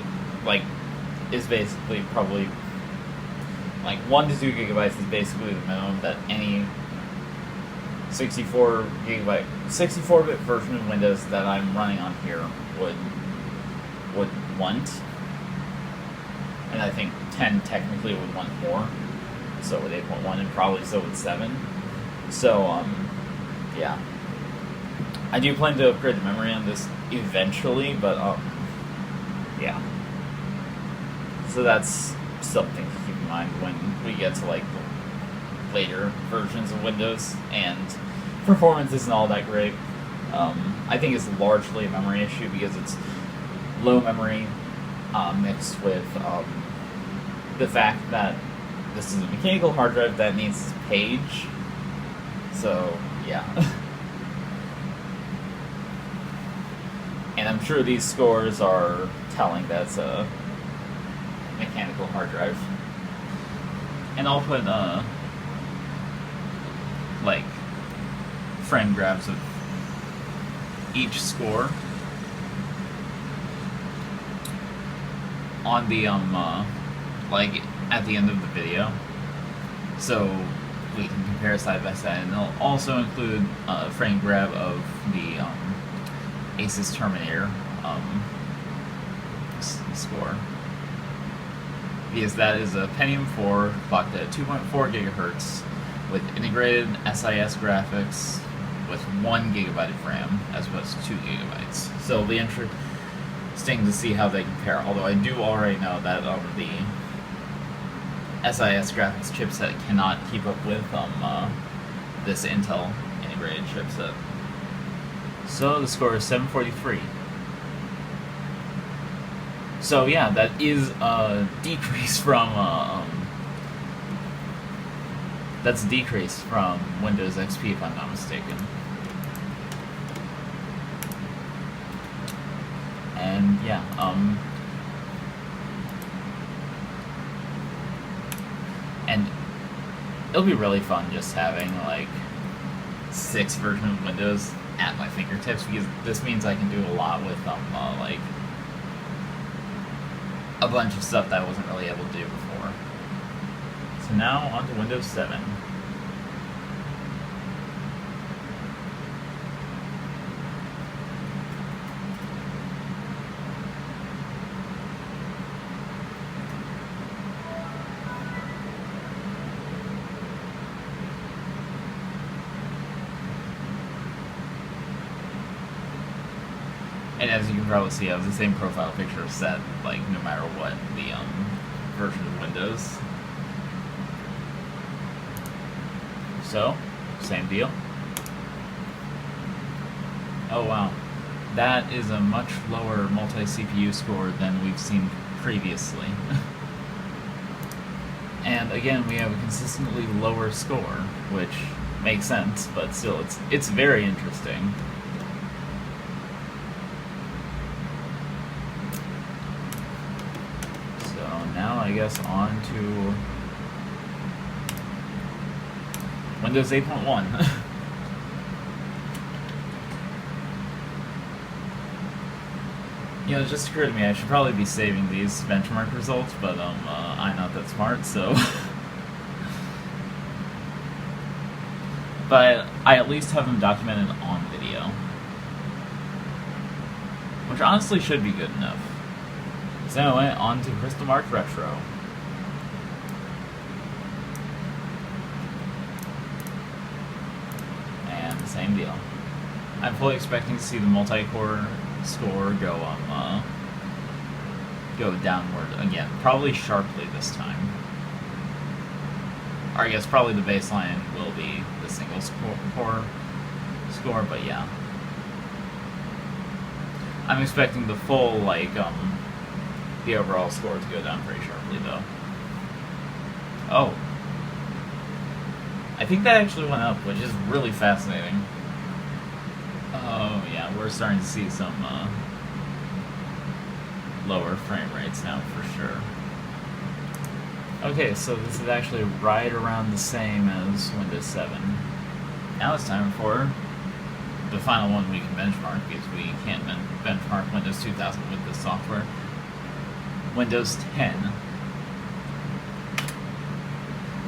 is basically probably 1 to 2 gigabytes is basically the minimum that any 64-bit version of Windows that I'm running on here would want, and I think 10 technically would want more, so would 8.1, and probably so would 7. So yeah, I do plan to upgrade the memory on this eventually, but yeah, so that's something to keep in mind when we get to like the later versions of Windows, and performance isn't all that great. I think it's largely a memory issue because it's low memory mixed with the fact that this is a mechanical hard drive that needs page. So yeah. And I'm sure these scores are telling that it's a mechanical hard drive. And I'll put frame grabs of each score on the at the end of the video, so we can compare side by side, and they'll also include a frame grab of the Asus Terminator score, because that is a Pentium 4 clocked at 2.4 gigahertz with integrated SIS graphics with 1 gigabyte of RAM as opposed to 2 gigabytes. So it'll be interesting to see how they compare, although I do already know that the SIS graphics chipset cannot keep up with this Intel integrated chipset. So the score is 743. So yeah, that is a decrease from that's a decrease from Windows XP, if I'm not mistaken. And yeah, and it'll be really fun just having like 6 versions of Windows at my fingertips, because this means I can do a lot with like a bunch of stuff that I wasn't really able to do before. So now on to Windows 7. And as you can probably see, I have the same profile picture set, like, no matter what the version of Windows. So, same deal. Oh wow, that is a much lower multi-CPU score than we've seen previously. And again, we have a consistently lower score, which makes sense, but still, it's very interesting. Now I guess on to Windows 8.1. You know, it just occurred to me I should probably be saving these benchmark results, but I'm not that smart, so. But I at least have them documented on video, which honestly should be good enough. So anyway, on to Crystal Mark Retro. And the same deal. I'm fully expecting to see the multi-core score go downward again, probably sharply this time. Or I guess probably the baseline will be the single core score, but yeah. I'm expecting the full, like, the overall score to go down pretty sharply, though. Oh. I think that actually went up, which is really fascinating. Oh, yeah, we're starting to see some lower frame rates now, for sure. Okay, so this is actually right around the same as Windows 7. Now it's time for the final one we can benchmark, because we can't benchmark Windows 2000 with this software. Windows 10.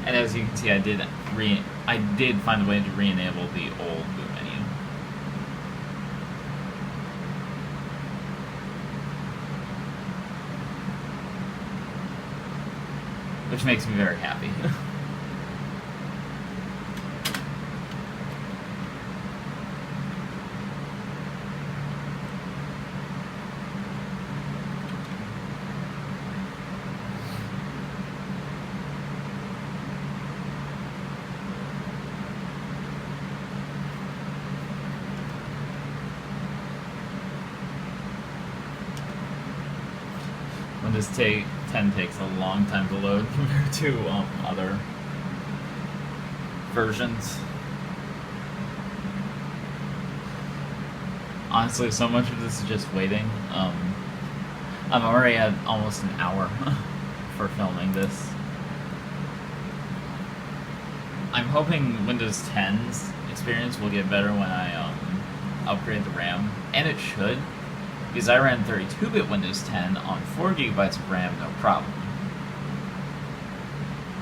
And as you can see, I did find a way to re-enable the old boot menu. Which makes me very happy. Windows 10 takes a long time to load compared to other versions. Honestly, so much of this is just waiting. I'm already at almost an hour for filming this. I'm hoping Windows 10's experience will get better when I upgrade the RAM, and it should. Because I ran 32-bit Windows 10 on 4 gigabytes of RAM, no problem.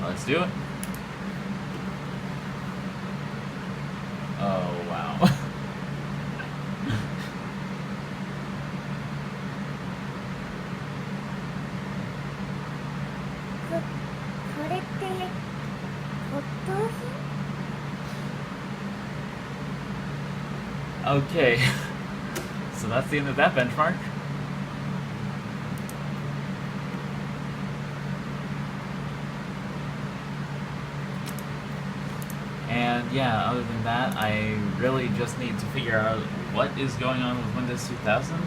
Well, let's do it. Oh, wow. Okay. So that's the end of that benchmark. And yeah, other than that, I really just need to figure out what is going on with Windows 2000.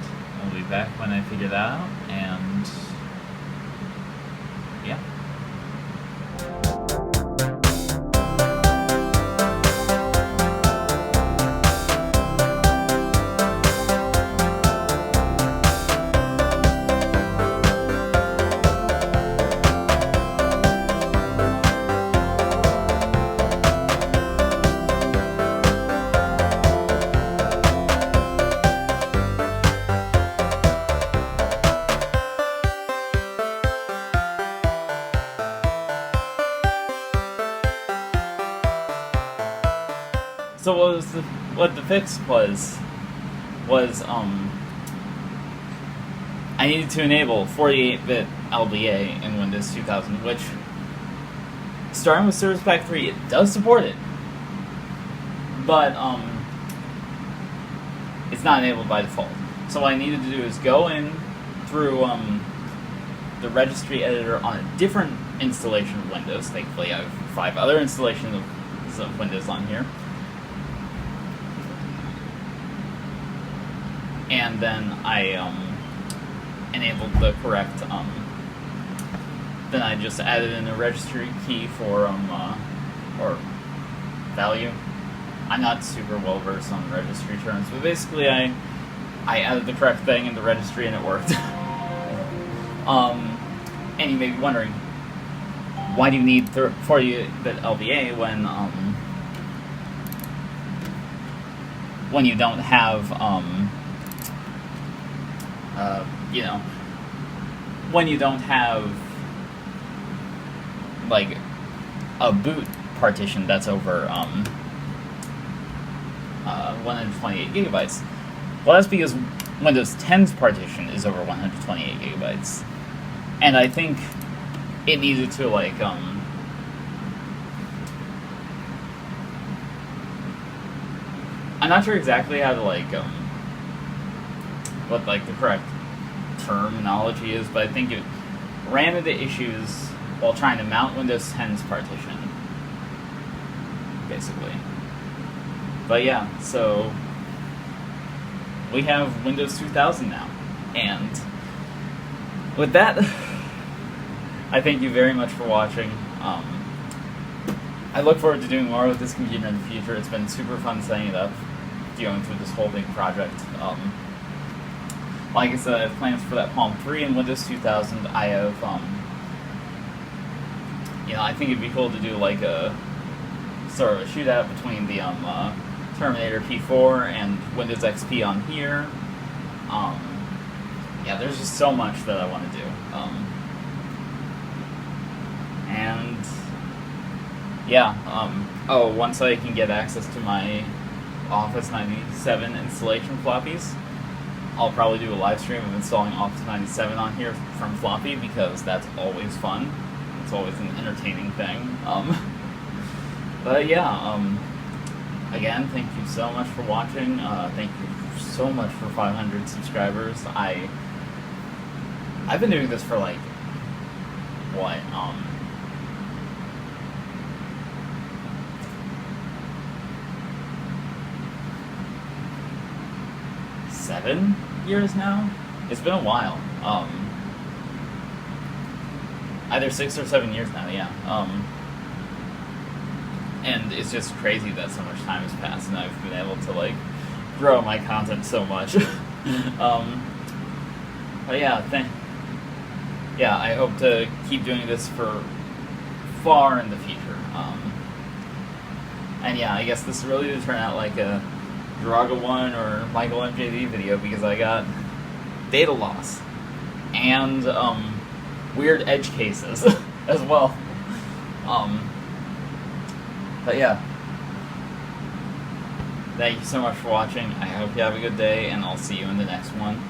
we'll be back when I figure that out, and yeah. So what the fix was I needed to enable 48-bit LBA in Windows 2000, which, starting with Service Pack 3, it does support it, but it's not enabled by default. So what I needed to do is go in through the registry editor on a different installation of Windows. Thankfully, I have 5 other installations of Windows on here. And then I enabled the correct, then I just added in a registry key for, or value. I'm not super well versed on registry terms, but basically I added the correct thing in the registry and it worked. And you may be wondering, why do you need 40-bit LBA when you don't have, when you don't have, like, a boot partition that's over 128 gigabytes. Well, that's because Windows 10's partition is over 128 gigabytes. And I think it needed to, like, I'm not sure exactly how to, like, what, like, the correct terminology is, but I think it ran into issues while trying to mount Windows 10's partition, basically. But yeah, so we have Windows 2000 now, and with that, I thank you very much for watching. I look forward to doing more with this computer in the future. It's been super fun setting it up, going through this whole big project. Like I said, I have plans for that Palm 3 and Windows 2000. I have, I think it'd be cool to do like a sort of a shootout between the Terminator P4 and Windows XP on here. Yeah, there's just so much that I want to do. And yeah, once I can get access to my Office 97 installation floppies, I'll probably do a live stream of installing Office 97 on here from floppy, because that's always fun. It's always an entertaining thing. But yeah, again, thank you so much for watching. Thank you so much for 500 subscribers. I've been doing this for like, what, 7 years now? It's been a while. Either 6 or 7 years now, yeah. And it's just crazy that so much time has passed and I've been able to, like, grow my content so much. But yeah, I hope to keep doing this for far in the future. And yeah, I guess this really did turn out like a Draga 1 or Michael MJD video, because I got data loss and weird edge cases as well. But yeah, thank you so much for watching. I hope you have a good day, and I'll see you in the next one.